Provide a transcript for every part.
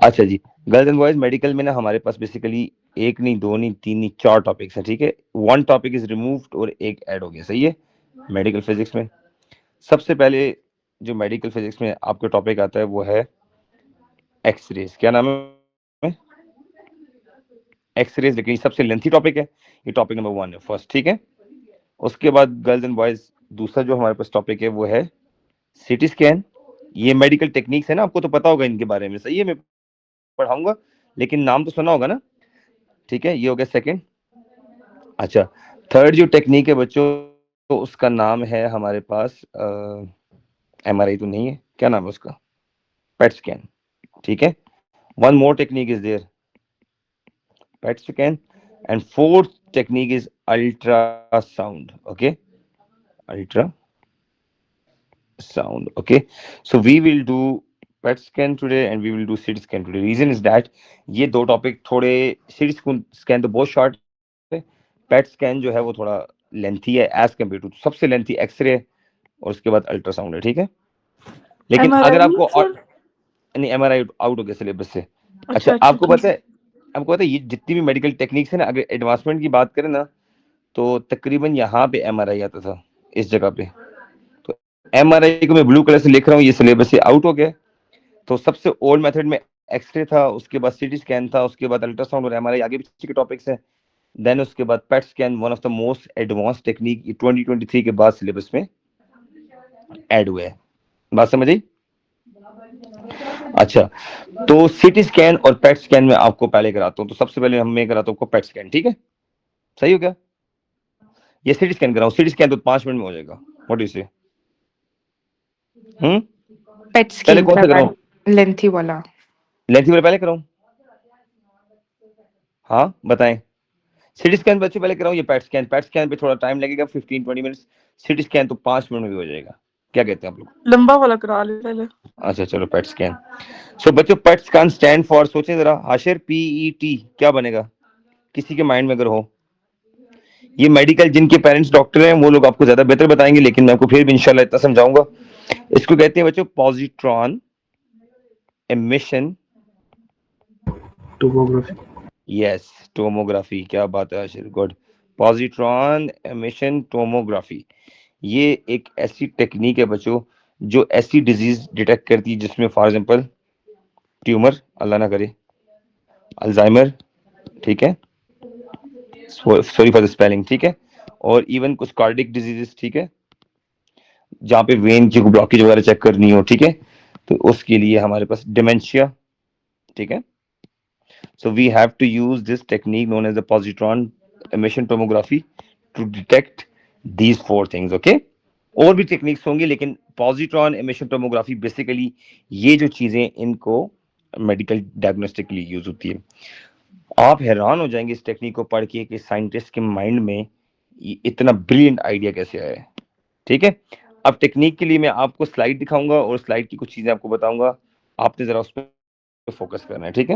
अच्छा जी, girls and boys medical में ना हमारे पास बेसिकली एक नहीं, दो नहीं, तीन नहीं, चार टॉपिक्स हैं, ठीक है। वन टॉपिक इज रिमूव्ड और एक ऐड हो गया, सही है। मेडिकल फिजिक्स में सबसे पहले जो मेडिकल फिजिक्स में आपका टॉपिक आता है वो है एक्सरेज। क्या नाम है? एक्सरेज, लेकिन ये सबसे लेंथी टॉपिक है। ये टॉपिक नंबर 1 है, फर्स्ट, ठीक है। उसके बाद गर्ल्स एंड बॉयज दूसरा जो हमारे पास टॉपिक है वो है सीटी स्कैन। ये मेडिकल टेक्निक्स है ना, आपको तो पता होगा इनके बारे में, सही है। मैं पढ़ाऊंगा लेकिन नाम तो सुना होगा ना, ठीक है। ये हो गया सेकंड। अच्छा, थर्ड जो टेक्निक है बच्चों, तो उसका नाम है हमारे पास एमआरआई तो नहीं है, क्या नाम है उसका? पेट स्कैन, ठीक है। One more technique is there, PET scan. And fourth technique is ultrasound, okay, ultra sound, okay. So we will do PET scan today and we will do CT scan today. Reason is that ये दो topic थोड़े, CT scan तो बहुत short है, PET scan जो है वो थोड़ा लेंथी है एज कम्पेयर टू सबसे लेंथी एक्सरे और उसके बाद अल्ट्रासाउंड है, ठीक है। लेकिन अगर एमआरआई आपको सर? नहीं, एमआरआई आउट हो गया सिलेबस से। अच्छा, अच्छा अच्छा, आपको ठीक पता है। है, आपको पता है ये जितनी भी मेडिकल टेक्निक्स है ना, अगर एडवांसमेंट की बात करें ना, तो तकरीबन यहाँ पे एमआरआई आता था, इस जगह पे। तो एमआरआई को मैं ब्लू कलर से लिख रहा हूँ, ये सिलेबस से आउट हो गया। तो सबसे ओल्ड मेथड में एक्सरे था, उसके बाद सीटी स्कैन था, उसके बाद अल्ट्रासाउंड और एमआरआई आगे पीछे के टॉपिक्स हैं। देन उसके बाद PET scan, one of the most advance technique, 2023 के बाद सिलेबस में ऐड हुए हैं। बात समझ आई? अच्छा, तो सीटी स्कैन और पेट स्कैन में आपको पहले कराता हूँ। तो सबसे पहले हम मैं कराता हूँ आपको पेट स्कैन, ठीक है। सही हो गया? ये सीटी स्कैन कराऊँ? सीटी स्कैन तो 5 मिनट में हो जाएगा। व्हाट डू यू से? हम्म, पेट पहले स्कैन कौन सा कराऊँ? लेंथी वाला। लेंथी वाला पहले कराऊँ? हाँ बताएं। सिटी स्कैन बच्चे पहले कराऊं, ये पैट स्कैन पे थोड़ा टाइम लगेगा, 15-20 मिनट्स। सिटी स्कैन तो 5 मिनट में भी हो जाएगा। क्या कहते हैं आप लोग? लंबा वाला करा ले पहले। अच्छा चलो, पैट स्कैन। सो बच्चों, पैट स्कैन स्टैंड फॉर, सोचें जरा, आशिर, PET क्या बनेगा किसी के माइंड में अगर हो? ये मेडिकल जिनके पेरेंट्स डॉक्टर हैं वो लोग आपको ज्यादा बेहतर बताएंगे, लेकिन मैं आपको फिर भी इंशाल्लाह इतना समझाऊंगा। इसको कहते हैं बच्चों positron emission tomography. Yes, tomography. क्या बात है Ashir, good. Positron emission tomography, ये एक ऐसी टेक्निक है बच्चों जो ऐसी डिजीज डिटेक्ट करती है जिसमें फॉर एग्जांपल ट्यूमर, अल्लाह ना करे, अल्जाइमर, ठीक है, सॉरी फॉर द स्पेलिंग, ठीक है, और इवन कुछ कार्डिक डिजीजेस, ठीक है, जहाँ पे वेन की ब्लॉकेज वगैरह चेक करनी हो, ठीक है। तो उसके लिए हमारे पास डिमेंशिया, ठीक है। So we have to use this technique known as the positron emission tomography to detect these 4 things, okay. और भी टेक्निक्स होंगी, लेकिन पॉजिट्रॉन एमिशन टोमोग्राफी बेसिकली ये जो चीजें इनको मेडिकल डायग्नोस्टिक के लिए यूज होती है। आप हैरान हो जाएंगे इस टेक्निक को पढ़ के कि साइंटिस्ट के माइंड में इतना ब्रिलियंट आइडिया कैसे आया है, ठीक है। अब टेक्निक के लिए मैं आपको स्लाइड दिखाऊंगा और स्लाइड की कुछ चीजें आपको बताऊंगा, आपने जरा उस पर फोकस करना है, ठीक है।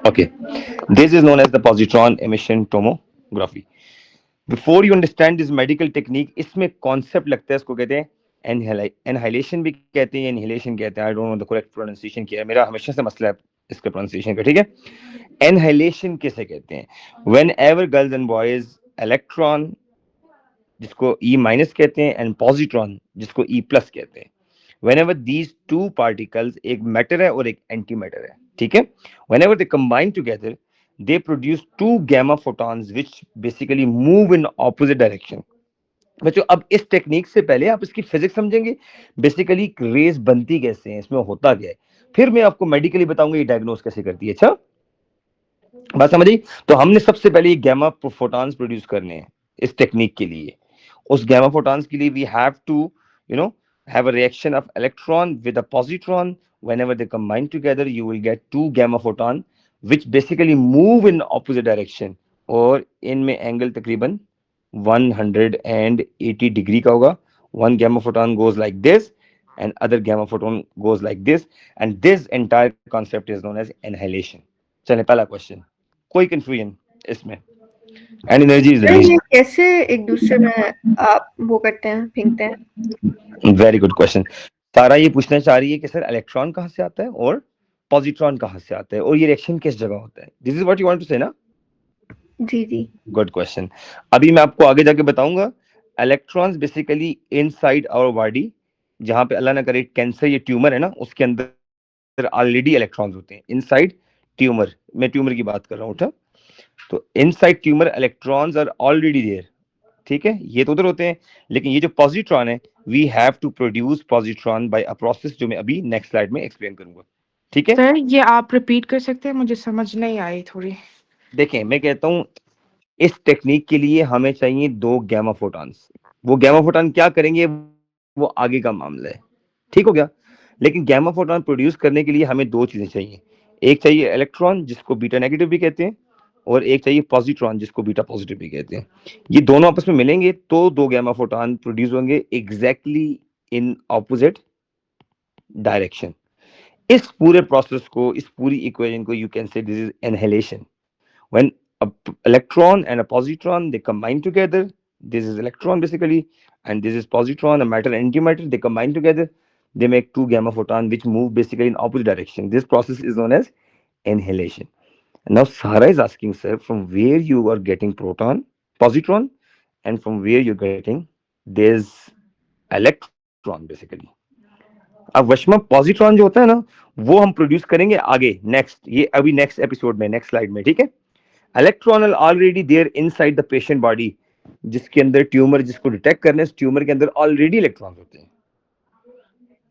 Okay, this is known as the positron emission tomography. Before you understand this medical technique, इसमें कॉन्सेप्ट लगता है, इसको कहते हैं एनहाइलेशन भी कहते हैं, इनहेलेशन कहते हैं। I don't know the correct pronunciation क्या है, मेरा हमेशा से मसला है इसके प्रोनाउंसिएशन का, ठीक है। एनहाइलेशन किसे कहते हैं? When ever girls and boys electron, जिसको ई माइनस कहते हैं, एंड पॉजिट्रॉन, जिसको ई प्लस कहते हैं, whenever these two particles, एक मैटर है और एक एंटी मैटर है, ठीक है, whenever they combine together they produce two gamma photons which basically move in opposite direction। बच्चों, अब इस टेक्निक से पहले आप इसकी फिजिक्स समझेंगे, बेसिकली रेस बनती कैसे हैं, इसमें होता क्या है, फिर मैं आपको मेडिकली बताऊंगा ये डायग्नोस कैसे करती है। अच्छा, बात समझ आई? तो हमने सबसे पहले ये गैमा फोटॉन्स प्रोड्यूस करने हैं इस टेक्निक के लिए। उस गैमा फोटॉन्स के लिए we have to you know have a reaction of electron with a positron. Whenever they combine together you will get two gamma photon which basically move in opposite direction, और इनमें angle तकरीबन 180 degree का होगा। one gamma photon goes like this and other gamma photon goes like this, and this entire concept is known as annihilation। चले, पहला question, कोई confusion इसमें? And energy is sir release. ये कैसे एक दूसरे में आप वो करते हैं, फेंकते हैं? Very good question. सारा ये पूछना चाह रही है कि सर इलेक्ट्रॉन कहाँ से आता है और पॉजिट्रॉन कहाँ से आता है और ये रिएक्शन किस जगह होता है? This is what you want to say ना? जी जी। Good question. अभी मैं आपको आगे जाके बताऊंगा। Electrons basically inside our body, जहां पे अल्लाह ना करे कैंसर ये ट्यूमर है ना, उसके अंदर ऑलरेडी इलेक्ट्रॉन्स होते हैं इनसाइड ट्यूमर। मैं ट्यूमर की बात कर रहा हूँ। तो inside tumour electrons are already there, ठीक है, ये तो उधर होते हैं। लेकिन ये जो पॉजिट्रॉन है, we have to produce positron by a process, जो मैं अभी नेक्स्ट स्लाइड में एक्सप्लेन करूंगा, ठीक है। सर ये आप रिपीट कर सकते हैं, मुझे समझ नहीं आई थोड़ी। देखें, मैं कहता हूँ इस टेक्निक के लिए हमें चाहिए 2 गैमा फोटॉन्स। वो गैमा फोटॉन क्या करेंगे वो आगे का मामला है, ठीक हो गया। लेकिन गैमा फोटॉन प्रोड्यूस करने के लिए हमें 2 चीजें चाहिए। एक चाहिए इलेक्ट्रॉन, जिसको बीटा नेगेटिव भी कहते हैं, और एक चाहिए पॉजिट्रॉन, जिसको बीटा पॉजिटिव भी कहते हैं। ये दोनों आपस में मिलेंगे तो 2 गैमा फोटॉन प्रोड्यूस होंगे एग्जैक्टली इन ऑपोजिट डायरेक्शन। इस पूरे प्रोसेस को, इस पूरी इक्वेशन को you can say this is inhalation. When a electron and a positron they combine together, this is electron basically, and this is positron, a matter and antimatter, they combine together, they make 2 gamma photon which move basically in opposite direction. This process is known as annihilation. Now Sara is asking, sir, from where you are getting proton, positron, and from where you're getting this electron basically. अब वशमा positron जो होता है ना, वो हम produce करेंगे आगे next, ये अभी नेक्स्ट एपिसोड में, नेक्स्ट स्लाइड में, ठीक है। Electron are already there inside the patient body, जिसके अंदर ट्यूमर, जिसको डिटेक्ट करने से ट्यूमर के अंदर ऑलरेडी इलेक्ट्रॉन होते हैं।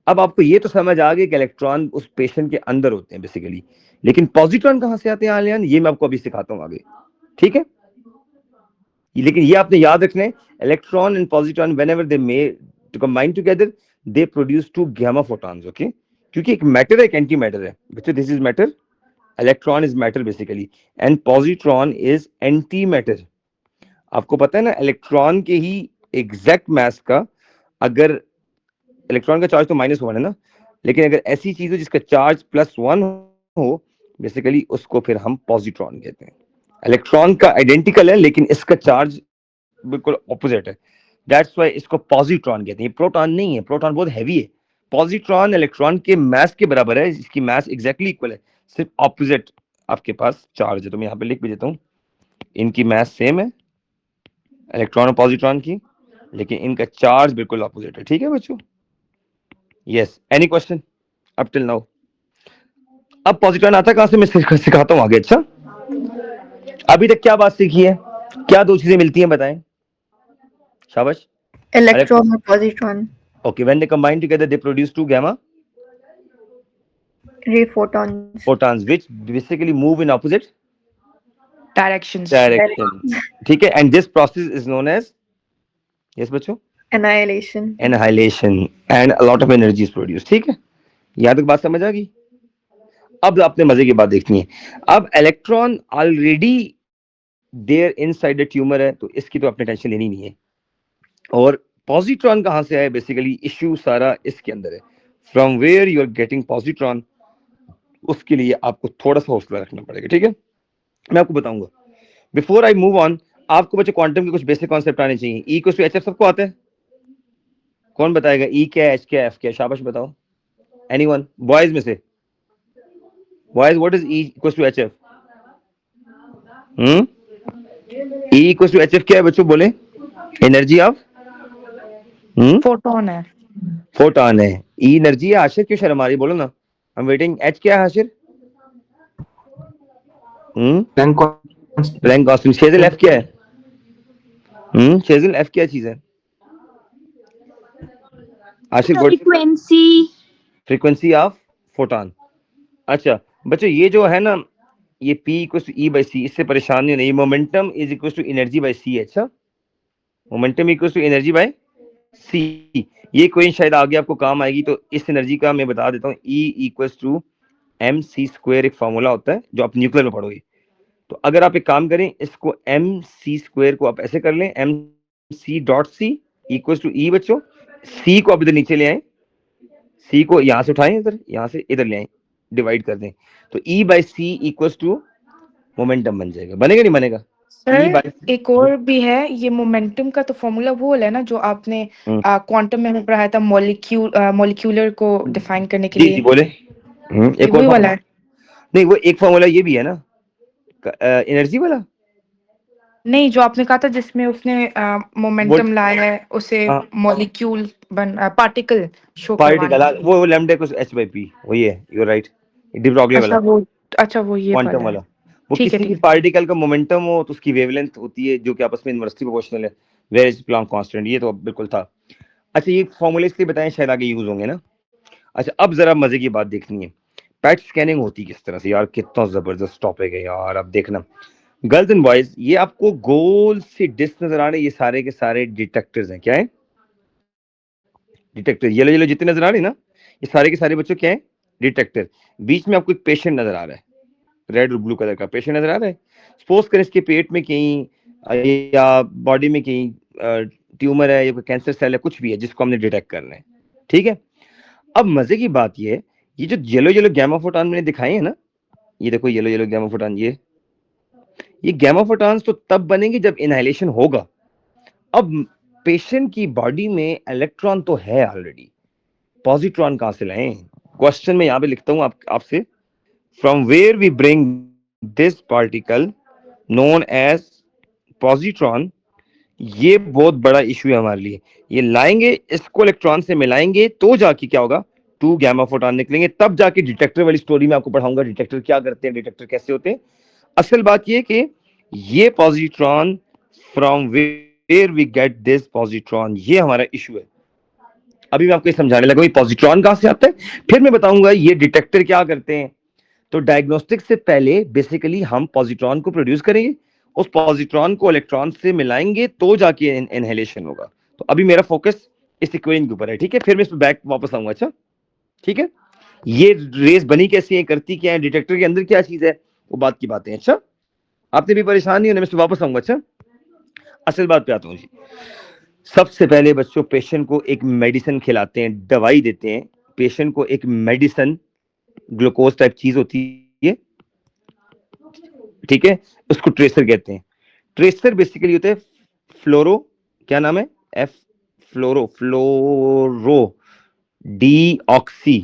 अब आपको ये तो समझ आ गया कि इलेक्ट्रॉन उस पेशेंट के अंदर होते हैं बेसिकली, लेकिन पॉजिट्रॉन कहां से आते हैं आलियान, ये मैं आपको अभी सिखाता हूं आगे, ठीक है। लेकिन ये आपने याद रखना है, electron and positron whenever they made to combine together they produce 2 gamma photons, okay. क्योंकि एक मैटर है, एक एंटी मैटर है बच्चों, this is matter, electron is matter basically, and positron is anti matter. आपको पता है ना, इलेक्ट्रॉन के ही एग्जैक्ट मास का, अगर इलेक्ट्रॉन का चार्ज तो -1 है ना, लेकिन अगर ऐसी चीज हो जिसका चार्ज +1 हो बेसिकली, उसको फिर हम पॉजिट्रॉन कहते हैं। इलेक्ट्रॉन का आइडेंटिकल है लेकिन इसका चार्ज बिल्कुल ऑपोजिट है, दैट्स व्हाई इसको पॉजिट्रॉन कहते हैं। प्रोटॉन नहीं है, प्रोटॉन बहुत हैवी है। पॉजिट्रॉन इलेक्ट्रॉन के मास के बराबर है, इसकी मास एग्जैक्टली इक्वल है, सिर्फ ऑपोजिट आपके पास चार्ज है। तो मैं यहाँ पे लिख भी देता हूँ, इनकी मास सेम है इलेक्ट्रॉन और पॉजिट्रॉन की, लेकिन इनका चार्ज बिल्कुल ऑपोजिट है, ठीक है बच्चों। Yes, any question up till now? अब पॉजिट्रॉन आता कहां से, मैं सिखाता हूँ आगे। अच्छा, अभी तक क्या बात सीखी है, क्या 2 चीजें मिलती हैं बताएं, शाबाश। इलेक्ट्रॉन और positron. Okay, when they combine together, they produce 2 gamma रे photons. photons, which basically move in opposite directions. directions. ठीक है, and this process is known as, yes बच्चों, Annihilation. annihilation, and a lot of energy is produced. ठीक है, यहाँ तक बात समझ आ गई। अब आपने मजे की बात देखनी है। अब electron already there inside the tumour है, तो इसकी तो आपने टेंशन लेनी नहीं है। और पॉजिट्रॉन कहां से आया, बेसिकली इश्यू सारा इसके अंदर है। From where you are getting positron, उसके लिए आपको थोड़ा सा हौसला रखना पड़ेगा, ठीक है। मैं आपको बताऊंगा। बिफोर आई मूव ऑन, आपको बच्चे क्वांटम के कुछ बेसिक कॉन्सेप्ट आने चाहिए। E equals to H F सबको आता है? कौन बताएगा ई क्या है, एच क्या है, एफ क्या है? शाबाश बताओ, एनीवन, बॉयज में से। Boys, what is E equals to H F? E equals to H F क्या है बच्चों, बोले? एनर्जी ऑफ फोटोन है। फोटॉन है। ई एनर्जी है। आशिर क्यों शर्म आ रही, बोलो ना, आई एम वेटिंग। एच क्या है Ashir? Planck constant. Shejil F क्या है? शेजिल एफ क्या चीज है आशिर? Frequency of photon. अच्छा बच्चों, ये जो है ना, ये P equal to E by C, इससे परेशान नहीं होना। Momentum is equal to energy by C. अच्छा, momentum equal to energy by C. ये कोई शायद आगे आपको काम आएगी, तो इस एनर्जी का मैं बता देता हूँ। E इक्वल टू mc², एक फॉर्मूला होता है जो आप न्यूक्लियर में पढ़ोगे। तो अगर आप एक काम करें, इसको mc² को आप ऐसे कर लें, mc.c इक्वल टू E बच्चों। C को आप इधर नीचे ले आए, C को यहां से उठाएं, इधर, यहां से इधर ले आए, डिवाइड कर दें, तो E by C equal to momentum बन जाएगा। बनेगा नहीं बनेगा? सर एक और भी है, ये मोमेंटम का तो फॉर्मूला वो है ना जो आपने क्वांटम में पढ़ाया था, मॉलिक्यूलर को डिफाइन करने के लिए। जी बोले। एक वही और वाला है। नहीं, वो एक फॉर्मूला ये भी है ना एनर्जी वाला। नहीं, जो आपने कहा था जिसमें उसने मोमेंटम लाया है, उसे हाँ, मॉलिक्यूल पार्टिकल शो पार्टिकल, करवाने के लिए। वो लैम्डा इक्वल्स h/p, वही है, यू राइट, डी ब्रॉगली वाला, अच्छा वो ये क्वांटम वाला है। वाला। वो ठीक है, किसी ठीक भी है। पार्टिकल का मोमेंटम हो तो उसकी वेवलेंथ होती है जो कि आपस में इनवर्सली प्रोपोर्शनल है, वेयर इज प्लैंक कांस्टेंट, ये तो बिल्कुल था। अच्छा, ये फॉर्मूले इसलिए बताएं शायद आगे यूज होंगे ना। अच्छा, अब जरा मजे की बात देखनी है, पैट स्कैनिंग होती किस तरह से यार, कितना जबरदस्त टॉपिक है यार। अब देखना गर्ल्स एंड बॉयज, ये आपको गोल से डिस्क नजर आ रहे, ये सारे के सारे डिटेक्टर्स हैं। क्या है? डिटेक्टर, येलो येलो जितने नजर आ रहे हैं ना, ये सारे के सारे बच्चों क्या है? डिटेक्टर। बीच में आपको एक पेशेंट नजर आ रहा है, रेड और ब्लू कलर का पेशेंट नजर आ रहा है। सपोज करें इसके पेट में कहीं या बॉडी में कहीं ट्यूमर है या कोई कैंसर सेल है, कुछ भी है जिसको हमने डिटेक्ट करना है। ठीक है, अब मजे की बात ये जो येलो येलो गैमा फोटॉन मैंने दिखाए हैं ना, ये देखो येलो येलो गैमा फोटॉन, ये गैमा फोटॉन्स तो तब बनेंगे जब इनहेलेशन होगा। अब पेशेंट की बॉडी में इलेक्ट्रॉन तो है ऑलरेडी, पॉजिट्रॉन कहां से लाएं? क्वेश्चन में यहां पे लिखता हूं आपसे, from where we bring this particle known as positron. ये बहुत बड़ा इशू है हमारे लिए। ये लाएंगे, इसको इलेक्ट्रॉन से मिलाएंगे तो जाके क्या होगा, 2 गैमा फोटॉन निकलेंगे, तब जाके डिटेक्टर वाली स्टोरी में आपको पढ़ाऊंगा डिटेक्टर क्या करते हैं, डिटेक्टर कैसे होते हैं। असल बात ये कि ये positron, from where we get this positron, ये हमारा इशू है। अभी मैं आपको समझाने लगा पॉजिट्रॉन कहां से आता है, फिर मैं बताऊंगा ये डिटेक्टर क्या करते हैं। तो डायग्नोस्टिक से पहले बेसिकली हम पॉजिट्रॉन को प्रोड्यूस करेंगे, उस पॉजिट्रॉन को इलेक्ट्रॉन से मिलाएंगे तो जाके इनहेलेशन होगा। तो अभी मेरा फोकस इस इक्वेशन के ऊपर है, ठीक है, फिर मैं इस पर बैक वापस आऊंगा। अच्छा ठीक है, ये रेस बनी कैसी है, करती क्या है, डिटेक्टर के अंदर क्या चीज है, वो बात की बातें। अच्छा, आपने भी परेशान नहीं होना, मैं इस पर वापस आऊंगा। अच्छा, असल बात पे आता हूँ जी। सबसे पहले बच्चों पेशेंट को एक मेडिसिन खिलाते हैं, दवाई देते हैं पेशेंट को, एक मेडिसिन ग्लूकोज टाइप चीज होती है, ठीक है, उसको ट्रेसर कहते हैं। ट्रेसर बेसिकली होते हैं फ्लोरो, क्या नाम है, एफ फ्लोरो डी ऑक्सी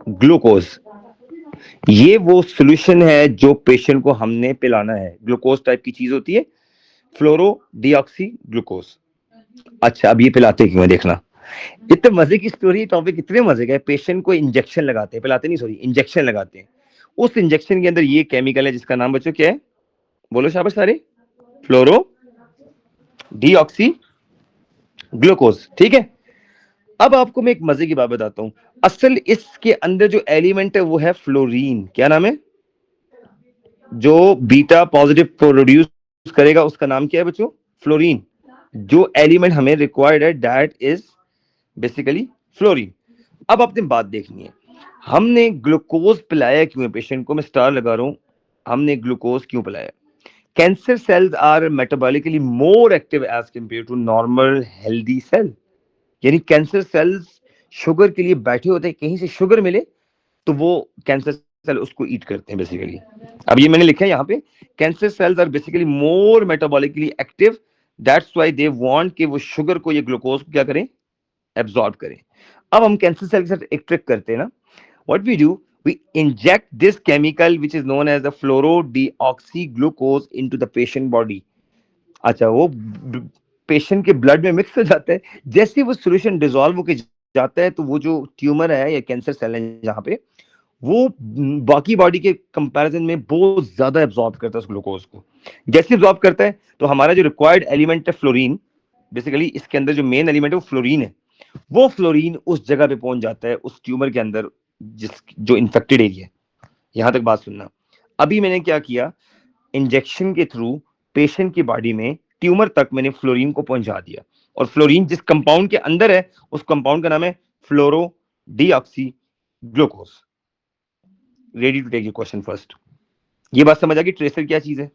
ग्लूकोज। ये वो सोल्यूशन है जो पेशेंट को हमने पिलाना है, ग्लूकोज टाइप की चीज होती है, फ्लोरो डी ऑक्सी ग्लूकोज। अच्छा, अब ये पिलाते क्यों है देखना, इतने मजे की स्टोरी, टॉपिक इतने मजे का है। पेशेंट को इंजेक्शन लगाते हैं, पिलाते नहीं, सॉरी, इंजेक्शन लगाते हैं। उस इंजेक्शन के अंदर ये केमिकल है जिसका नाम बच्चों क्या है, बोलो शाबाश सारे, फ्लोरो डीऑक्सी ग्लूकोज। ठीक है, अब आपको मैं एक मजे की बात बताता हूं, असल इसके अंदर जो एलिमेंट है वो है फ्लोरीन। क्या नाम है? जो बीटा पॉजिटिव प्रोड्यूस करेगा उसका नाम क्या है बच्चों? फ्लोरीन। जो एलिमेंट हमें रिक्वायर्ड है दैट इज बेसिकली फ्लोरीन। अब आपने बात देखनी है, हमने ग्लूकोज पिलाया क्यों है पेशेंट को, मैं स्टार लगा रहा हूं, हमने ग्लूकोज क्यों पिलाया? Cancer cells are metabolically more active as compare to normal healthy cell. यानी कैंसर सेल्स शुगर के लिए बैठे होते हैं, कहीं से शुगर मिले तो वो कैंसर सेल उसको ईट करते हैं बेसिकली। अब ये मैंने लिखा है यहाँ पे, cancer cells are basically more metabolically active, that's why they want कि वो शुगर को, ये ग्लूकोज को क्या करें, एब्सॉर्ब करें। अब हम कैंसर सेल के साथ एक ट्रिक करते हैं ना, what we do, we inject this chemical which is known as the fluorodeoxyglucose into the patient body. अच्छा, वो पेशेंट के ब्लड में मिक्स हो जाता है, जैसे वो सोल्यूशन डिसॉल्व होकर जाता है तो वो जो ट्यूमर है या कैंसर सेल है जहां पे, वो बाकी बॉडी के कंपैरिजन में बहुत ज्यादा एब्जॉर्ब करता है उस ग्लूकोज को। जैसे एब्जॉर्ब करता है तो हमारा जो रिक्वायर्ड एलिमेंट है फ्लोरीन, बेसिकली इसके अंदर जो मेन एलिमेंट है वो फ्लोरीन है, वो फ्लोरीन उस जगह पे पहुंच जाता है उस ट्यूमर के अंदर जो इन्फेक्टेड एरिया है। यहां तक बात सुनना। अभी मैंने क्या किया, इंजेक्शन के थ्रू पेशेंट की बॉडी में ट्यूमर तक मैंने फ्लोरीन को पहुंचा दिया, और फ्लोरीन जिस कंपाउंड के अंदर है उस कंपाउंड का नाम है fluorodeoxyglucose. Ready to take your question first. ये बात समझ आ गई ट्रेसर क्या चीज है?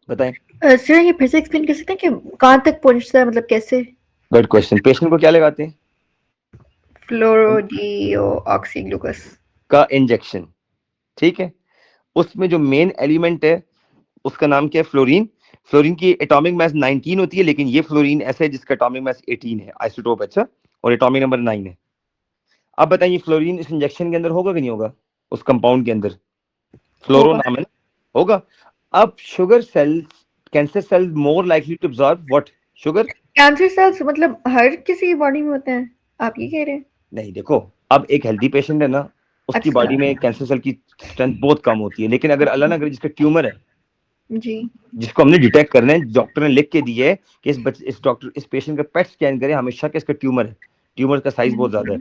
बताएं। सर ये फिर से एक्सप्लेन कर सकते हैं कि कहाँ तक पहुंचता है, मतलब कैसे? Good question. पेशेंट को क्या लगाते हैं? फ्लोरोडीऑक्सी ग्लूकोज का इंजेक्शन, ठीक है, उसमें जो मेन एलिमेंट है उसका नाम क्या है? फ्लोरीन। फ्लोरीन की एटॉमिक मास 19 होती है, लेकिन ये फ्लोरीन ऐसा है जिसका एटॉमिक मास 18 है, आइसोटोप। अच्छा, और एटॉमिक नंबर 9 है। अब बताइए फ्लोरीन इस इंजेक्शन के अंदर होगा कि नहीं होगा? उस कंपाउंड के अंदर फ्लोरो होगा। नाम है ना, होगा। अब sugar cells, cancer cell more likely to absorb what? Sugar. Cancer cells मतलब हर किसी की बॉडी में होते हैं, आप ये कह रहे हैं? नहीं, देखो, अब एक हेल्दी पेशेंट है ना, उसकी अच्छा बॉडी में कैंसर सेल की स्ट्रेंथ बहुत कम होती है, लेकिन अगर अल्लाह ना करे जिसका ट्यूमर है, जी जिसको हमने डिटेक्ट करना है, डॉक्टर ने लिख के दी है कि इस पेशेंट का पेट स्कैन करें हमेशा कि इसका ट्यूमर है, ट्यूमर का साइज बहुत ज्यादा है।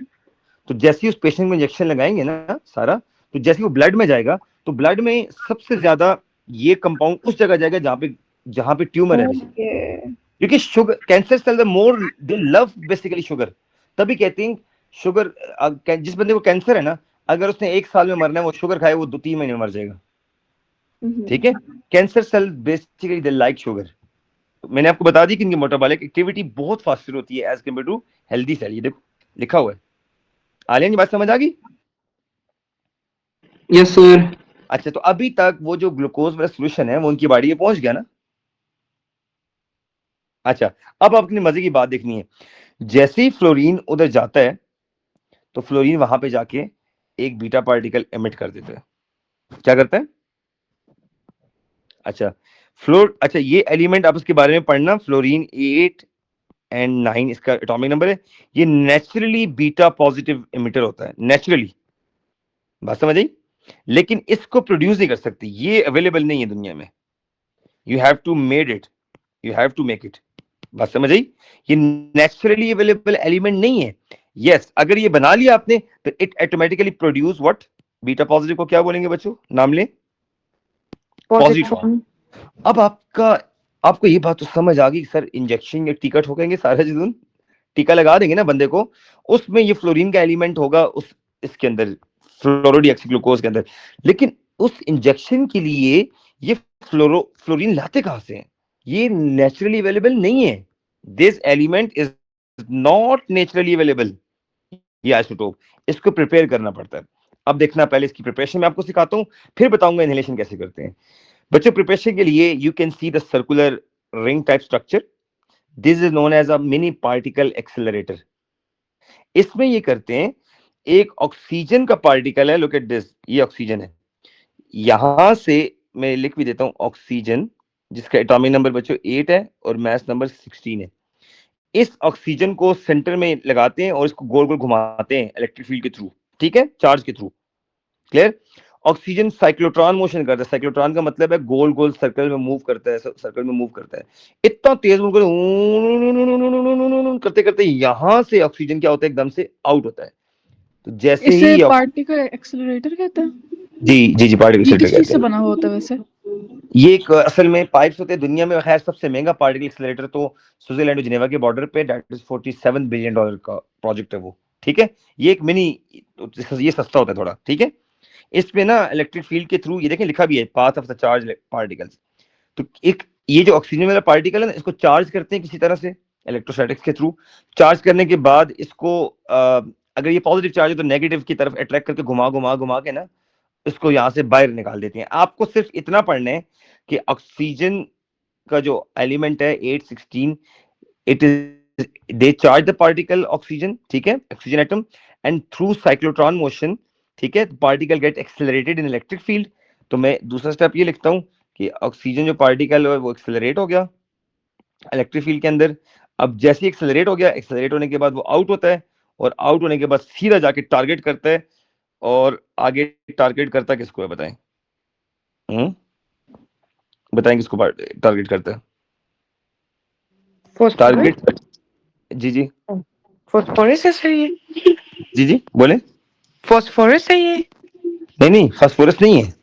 तो जैसे ही उस पेशेंट में इंजेक्शन लगाएंगे ना सारा, तो जैसे ही वो ब्लड में जाएगा, तो ब्लड में सबसे ज्यादा ये कंपाउंड उस जगह जाएगा जहां पे ट्यूमर है बेसिकली। ओके क्योंकि sugar, cancer cell the more they love basically sugar. तभी कहते हैं शुगर, जिस बंदे को कैंसर है ना, अगर उसने 1 साल में मरना है, वो शुगर खाए वो 2-3 महीने में मर जाएगा। ठीक है, cancer cell basically they like sugar. मैंने आपको बता दी कि इनकी मेटाबॉलिक एक्टिविटी बहुत फास्टर होती है as compare to healthy cell. ये देखो लिखा हुआ है। आलिया की बात समझ आ गई? Yes sir. अच्छा, तो अभी तक वो जो ग्लूकोज वाला सोल्यूशन है वो उनकी बॉडी में पहुंच गया ना। अच्छा, अब अपने मजे की बात देखनी है। जैसे ही फ्लोरीन उधर जाता है, तो फ्लोरीन वहां पे जाके एक बीटा पार्टिकल एमिट कर देता है। क्या करता है? अच्छा, अच्छा, ये एलिमेंट आप उसके बारे में पढ़ना, फ्लोरीन 8 एंड 9 इसका एटॉमिक नंबर है। ये नेचुरली बीटा पॉजिटिव एमिटर होता है, नेचुरली। बात समझ आई? लेकिन इसको प्रोड्यूस नहीं कर सकती, ये अवेलेबल नहीं है दुनिया में। You have to made it, you have to make it. बात समझ आई? ये नेचुरली अवेलेबल एलिमेंट नहीं है। यस, अगर ये बना लिया आपने, तो it automatically produce what? Beta positive को क्या बोलेंगे बच्चों? नाम ले, पॉजिट्रॉन। अब आपको ये बात तो समझ आ गई सर, इंजेक्शन या टिकट हो गएंगे सारा जुनून, टीका लगा देंगे ना बंदे को, उसमें ये फ्लोरीन का एलिमेंट होगा, इसके अंदर फ्लोरोडीऑक्सीग्लूकोज के अंदर। लेकिन उस इंजेक्शन के लिए ये फ्लोरीन लाते कहां से हैं? ये नेचुरली अवेलेबल नहीं है। This element is not naturally available. ये आइसोटोप, इसको प्रिपेयर करना पड़ता है। अब देखना, पहले इसकी प्रिपरेशन मैं आपको सिखाता हूँ, फिर बताऊंगा इनहेलेशन कैसे करते हैं। बच्चों, प्रिपरेशन के लिए you can see the circular ring type structure. This is known as a mini particle accelerator. इसमें ये करते हैं, एक ऑक्सीजन का पार्टिकल है, लुक एट दिस, ये ऑक्सीजन है। यहां से मैं लिख भी देता हूं ऑक्सीजन, जिसका एटॉमिक नंबर बच्चों 8 है और मास नंबर 16 है। इस ऑक्सीजन को सेंटर में लगाते हैं और इसको गोल गोल घुमाते हैं इलेक्ट्रिक फील्ड के थ्रू, ठीक है, चार्ज के through. Clear? Oxygen cyclotron motion करता है। साइक्लोट्रॉन का मतलब है गोल गोल सर्कल में मूव करता है, सर्कल में मूव करता है, इतना तेज मूव करते करते यहां से ऑक्सीजन क्या होता है, एकदम से आउट होता है। तो जैसे इसे ही पार्टिकल एक्सेलरेटर कहते हैं। जी जी जी, पार्टिकल ये एक्सेलरेटर किस चीज कहते से हैं। बना हुआ होता है वैसे? ये एक असल में पाइप्स होते हैं दुनिया में, खैर सबसे महंगा पार्टिकल एक्सेलरेटर तो स्विट्जरलैंड और जिनेवा के बॉर्डर पे, दैट इज $47 बिलियन का प्रोजेक्ट है वो। ठीक है, ये एक मिनी, ये सस्ता होता है थोड़ा, ठीक है। इसमें ना इलेक्ट्रिक फील्ड के थ्रू, ये देखें लिखा भी है, path of the charge particles. तो एक ये जो ऑक्सीजन वाला पार्टिकल है ना, इसको चार्ज करते हैं किसी तरह से इलेक्ट्रोस्टैटिक्स के थ्रू। चार्ज करने के बाद इसको अगर ये पॉजिटिव चार्ज है तो नेगेटिव की तरफ अट्रैक्ट करके घुमा घुमा घुमा के ना इसको यहाँ से बाहर निकाल देती हैं। आपको सिर्फ इतना पढ़ना है कि ऑक्सीजन का जो एलिमेंट है 816, it is they charge the particle oxygen, ठीक है, oxygen atom, and through cyclotron motion, ठीक है, पार्टिकल गेट एक्सेलरेटेड इन इलेक्ट्रिक फील्ड। तो मैं दूसरा स्टेप ये लिखता हूँ कि ऑक्सीजन जो पार्टिकल है वो एक्सेलरेट हो गया इलेक्ट्रिक फील्ड के अंदर। अब जैसे ही एक्सेलरेट हो गया, एक्सेलरेट होने के बाद वो आउट होता है, और आउट होने के बाद सीधा जाके टारगेट करता है। और आगे टारगेट करता किसको है बताएं? बताएं किसको टारगेट करता है? टारगेट, जी जी फॉस्फोरस है सर ये? जी जी बोले। फॉस्फोरस है ये? नहीं नहीं, फास्फोरस नहीं है।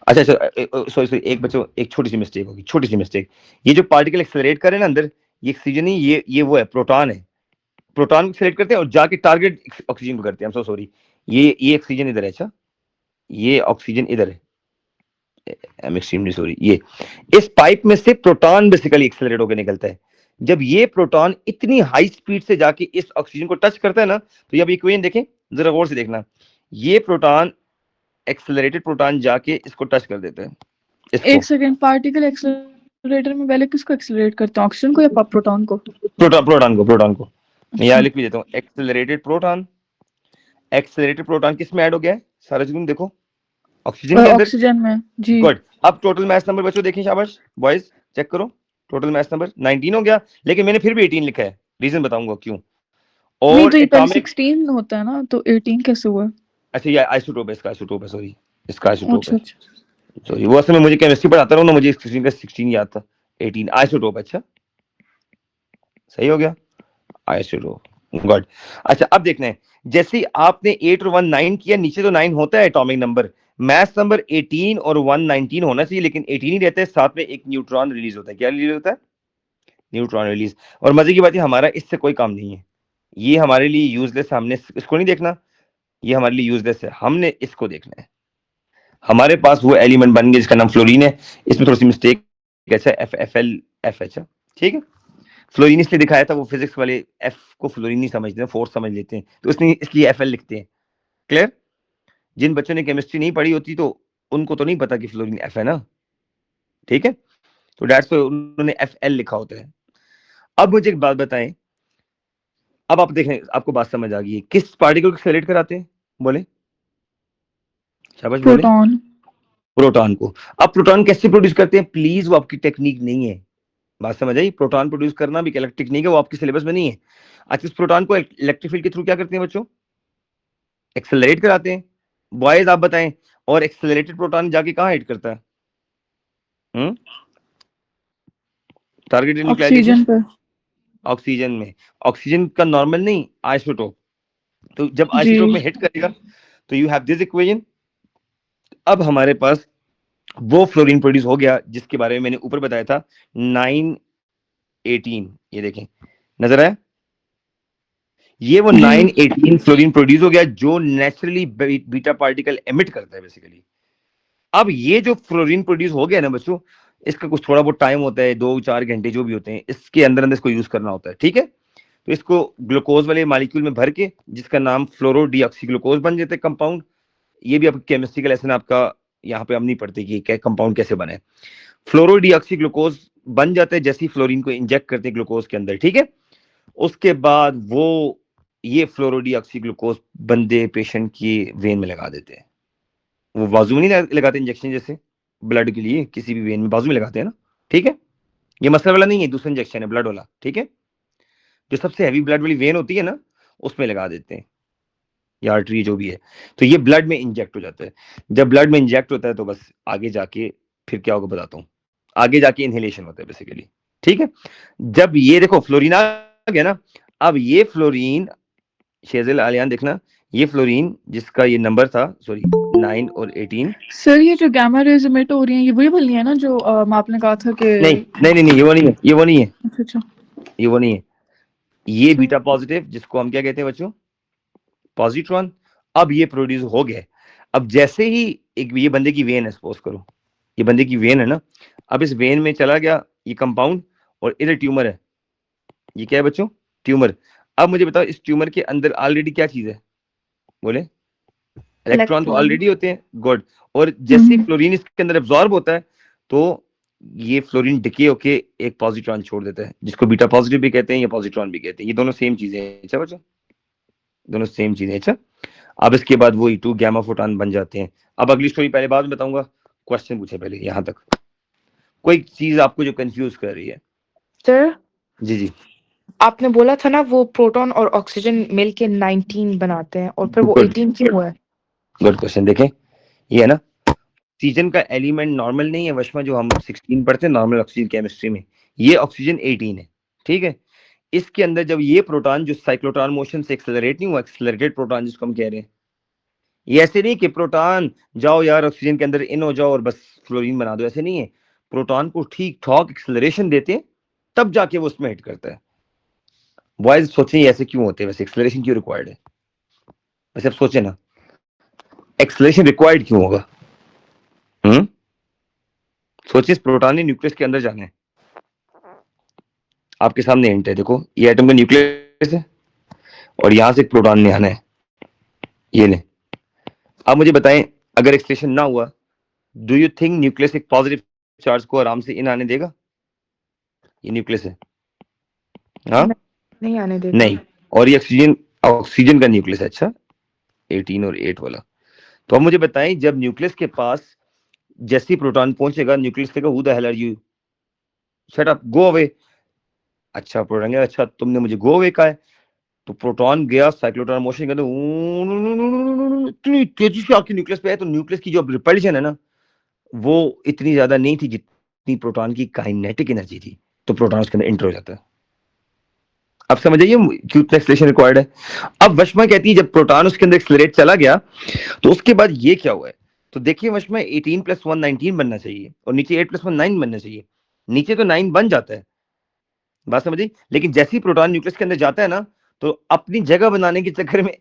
अच्छा अच्छा, सॉरी, एक बच्चों, एक छोटी सी मिस्टेक होगी, छोटी सी मिस्टेक। ये जो पार्टिकल एक्सेलरेट कर रहे हैं ना अंदर, ये ऑक्सीजन नहीं, ये वो है, प्रोटॉन है। प्रोटॉन को एक्सेलरेट करते हैं और जाके टारगेट ऑक्सीजन को करते हैं। सो सॉरी, ये ऑक्सीजन इधर है। अच्छा, ये ऑक्सीजन इधर है। I am extremely sorry. ये इस पाइप में से प्रोटॉन बेसिकली एक्सेलरेट होकर निकलता है। जब ये प्रोटॉन इतनी हाई स्पीड से जाके इस ऑक्सीजन को टच करता है ना, तो ये अब इक्वेशन देखें, जरा गौर से देखना। ये प्रोटॉन, एक्सेलरेटेड प्रोटॉन जाके इसको टच कर देता है, इसको। एक सेकंड, पार्टिकल एक्सेलरेटर में पहले किसको एक्सेलरेट करते हैं, ऑक्सीजन को या प्रोटॉन को? प्रोटॉन को मैं यहाँ लिख भी देता हूँ, एक्सेलरेटेड प्रोटॉन, एक्सेलरेटेड प्रोटॉन किस में ऐड हो गया है सारा तुम देखो, ऑक्सीजन के अंदर। ऑक्सीजन में जी। गुड। अब टोटल मास नंबर बच्चों देखें, शाबाश बॉयज चेक करो, टोटल मास नंबर 19 हो गया, लेकिन मैंने फिर भी 18 लिखा है, रीजन बताऊंगा क्यों। नहीं और तो ये पहले एटॉमिक, 16 होता है ना, तो 18 कैसे हुआ? अच्छा ये आइसोटोप है, इसका आइसोटोप है, सॉरी इसका आइसोटोप अच्छा है, अच्छा। सॉरी वो असल में मुझे केमिस्ट्री पढ़ाता रहा ना, मुझे 16 का 16 याद था, 18 आइसोटोप। अच्छा सही हो गया, आइसोटोप। गुड। अच्छा अब देखना है, जैसे ही आपने 8 और 1 9 किया, नीचे तो 9 होता है एटॉमिक नंबर, मास नंबर 18 और 1 19 होना चाहिए, लेकिन 18 ही रहता है, साथ में एक न्यूट्रॉन रिलीज होता है। क्या रिलीज होता है? Neutron release. और मजे की बात है हमारा इससे कोई काम नहीं है, ये हमारे लिए यूजलेस है, हमने इसको नहीं देखना, ये हमारे लिए यूजलेस है, हमने इसको देखना है। हमारे पास वो एलिमेंट बन गया जिसका नाम फ्लोरीन है, इसमें थोड़ी सी मिस्टेक, कैसा FFL ठीक है, फ्लोरीन इसलिए दिखाया था, वो फिजिक्स वाले एफ को फ्लोरीन नहीं समझते हैं, फोर्स समझ लेते हैं, तो इसलिए FL लिखते हैं। क्लियर? जिन बच्चों ने केमिस्ट्री नहीं पढ़ी होती तो उनको तो नहीं पता कि फ्लोरीन F है ना, ठीक है, तो डैट्स उन्होंने FL लिखा होता है। अब मुझे एक बात बताएं, अब आप देखें, आपको बात समझ आ गई है, किस पार्टिकल को एक्सेलरेट कराते हैं? बोले, शाबाश बोले। प्रोटॉन। प्रोटॉन को। अब प्रोटॉन कैसे प्रोड्यूस करते हैं? प्लीज वो आपकी टेक्निक नहीं है, बात समझ आई? प्रोटॉन प्रोड्यूस करना भी इलेक्ट्रिक टेक्निक है, वो आपके सिलेबस में नहीं है। अच्छा, इस प्रोटॉन को इलेक्ट्रिक फील्ड के थ्रू क्या करते हैं बच्चों? एक्सेलरेट कराते हैं। बॉयज आप बताएं, और एक्सेलरेटेड प्रोटॉन जाके कहां हिट करता है? टारगेटेड न्यूक्लियोलाइजेशन, ऑक्सीजन पर। ऑक्सीजन में। ऑक्सीजन का नॉर्मल नहीं, आइसोटोप। तो जब जी। आइसोटोप में हिट करेगा तो यू हैव दिस इक्वेशन। अब हमारे पास वो फ्लोरीन प्रोड्यूस हो गया जिसके बारे में मैंने ऊपर बताया था, 9 18, ये देखें, नजर आया? ये वो 9 18 फ्लोरीन प्रोड्यूस हो गया जो नेचुरली बीटा पार्टिकल एमिट करता है बेसिकली। अब ये जो फ्लोरीन प्रोड्यूस हो गया ना बच्चों, इसका कुछ थोड़ा बहुत टाइम होता है, 2-4 घंटे जो भी होते हैं, इसके अंदर अंदर इसको यूज करना होता है, ठीक है। तो इसको ग्लूकोज वाले मॉलिक्यूल में भर के, जिसका नाम फ्लोरो डीऑक्सीग्लूकोज बन जाते हैं कंपाउंड। ये भी आपका केमिस्ट्री का लेसन आपका यहाँ पे हम नहीं पढ़ते कि क्या कंपाउंड कैसे बने। फ्लोरो डीऑक्सीग्लूकोज बन जाते हैं जैसे ही फ्लोरीन को इंजेक्ट करते हैं ग्लूकोज के अंदर, ठीक है। उसके बाद वो ये फ्लोरो डीऑक्सीग्लूकोज बंदे पेशेंट की वेन में लगा देते हैं। वो बाजू में नहीं लगाते इंजेक्शन, जैसे ब्लड के लिए किसी भी वेन में बाजू में लगाते हैं ना, ठीक है। ये मसल वाला नहीं है, दूसरा इंजेक्शन है ब्लड वाला, ठीक है। जो सबसे हैवी ब्लड वाली वेन होती है ना, उसमें लगा देते हैं, या आर्टरी जो भी है। तो ये ब्लड में इंजेक्ट हो जाता है। जब ब्लड में इंजेक्ट होता है तो बस आगे जाके फिर क्या होगा बताता हूँ, आगे जाके इनहेलेशन होता है बेसिकली, ठीक है। जब ये देखो फ्लोरीन आ गया ना, अब ये फ्लोरीन, शेजिल आलियान देखना, ये फ्लोरीन जिसका ये नंबर था, सॉरी 9 और 18। सर ये जो गामा रेज इमिट हो रही है, ये वही वाली है ना जो आपने कहा था कि नहीं नहीं नहीं, ये वो नहीं है, ये वो नहीं है, अच्छा अच्छा। ये वो नहीं है, ये अच्छा। बीटा पॉजिटिव जिसको हम क्या कहते हैं बच्चों, पॉजिट्रॉन। अब ये प्रोड्यूस हो गया। अब जैसे ही एक ये बंदे की वेन है, सपोज करो ये बंदे की वेन है ना, अब इस वेन में चला गया ये कंपाउंड, और इधर ट्यूमर है, ये क्या है बच्चों? ट्यूमर। अब मुझे बताओ इस ट्यूमर के अंदर ऑलरेडी क्या चीज है? बोले, इलेक्ट्रॉन तो इलेक्ट्रॉन। ऑलरेडी होते हैं। गुड। और जैसे फ्लोरीन इसके अंदर एब्जॉर्ब होता है तो ये फ्लोरीन डिके होके एक पॉजिट्रॉन छोड़ देता है, जिसको बीटा पॉजिटिव भी कहते हैं या पॉजिट्रॉन भी कहते हैं, ये दोनों सेम चीजें हैं। अच्छा बच्चों, दोनों सेम चीजें। अच्छा, अब इसके बाद वही 2 गैमा फोटॉन बन जाते हैं। अब अगली स्टोरी पहले बाद में बताऊंगा, क्वेश्चन पूछे पहले यहां तक, कोई चीज आपको जो कंफ्यूज कर रही है? सर जी जी, आपने बोला था ना वो प्रोटॉन और ऑक्सीजन मिलके 19 बनाते हैं, और फिर वो गुड 18 क्यों हुआ है? Good question. देखें, ये है ना, ऑक्सीजन का एलिमेंट नॉर्मल नहीं है वशमा, जो हम 16 पढ़ते हैं नॉर्मल ऑक्सीजन केमिस्ट्री में, ये ऑक्सीजन 18 है, ठीक है। इसके अंदर जब ये प्रोटॉन जो साइक्लोट्रॉन मोशन से एक्सेलरेट नहीं हुआ, एक्सेलरेटेड प्रोटॉन जिसको हम कह रहे हैं, ये ऐसे नहीं कि प्रोटॉन जाओ यार ऑक्सीजन के अंदर इन हो जाओ और बस फ्लोरीन बना दो, ऐसे नहीं है। प्रोटॉन को ठीक ठाक एक्सेलरेशन देते हैं, तब जाके वो उसमें हिट करता है। बॉयज सोचें ऐसे क्यों होते हैं, वैसे एक्सेलरेशन क्यों रिक्वायर्ड है? वैसे आप सोचे ना, एक्सेलरेशन रिक्वायर्ड क्यों होगा? सोचिए, प्रोटॉन ने न्यूक्लियस के अंदर जाना है, आपके सामने हिंट है, देखो ये एटम का न्यूक्लियस है और यहां से एक प्रोटॉन ने आना है, ये ले। अब मुझे बताएं, अगर एक्सेलरेशन ना हुआ, डू यू थिंक न्यूक्लियस एक पॉजिटिव चार्ज को आराम से इन आने देगा? ये न्यूक्लियस है, हाँ नहीं आने देगा। नहीं। और ये ऑक्सीजन, ऑक्सीजन का न्यूक्लियस है। अच्छा, 18 और 8 वाला। तो अब मुझे बताएं, जब न्यूक्लियस के पास जैसे ही प्रोटॉन पहुंचेगा, न्यूक्लियस कहेगा who the hell are you, shut up, go away. अच्छा प्रोटॉन कहेगा अच्छा तुमने मुझे गो अवे कहा है। तो प्रोटॉन गया साइक्लोट्रॉन मोशन करते, इतनी तेजी से आके न्यूक्लियस पे आया, तो न्यूक्लियस की जो रिपल्शन है ना, वो इतनी ज्यादा नहीं थी जितनी प्रोटॉन की काइनेटिक एनर्जी थी। तो प्रोटॉन उसके अंदर एंटर हो जाता है। अब समझ आइए क्यों इतना एक्सेलरेशन रिक्वायर्ड है। अब वशमा कहती है जब प्रोटॉन उसके अंदर एक्सेलरेट चला गया, तो उसके बाद ये क्या हुआ है। तो देखिए वशमा 18 + 1 19 बनना चाहिए, और नीचे 8 + 1 9 बनना चाहिए। नीचे तो 9 बन जाता है, बात समझिए। लेकिन जैसे ही प्रोटॉन न्यूक्लियस के अंदर जाता है ना, तो अपनी जगह बनाने के चक्कर में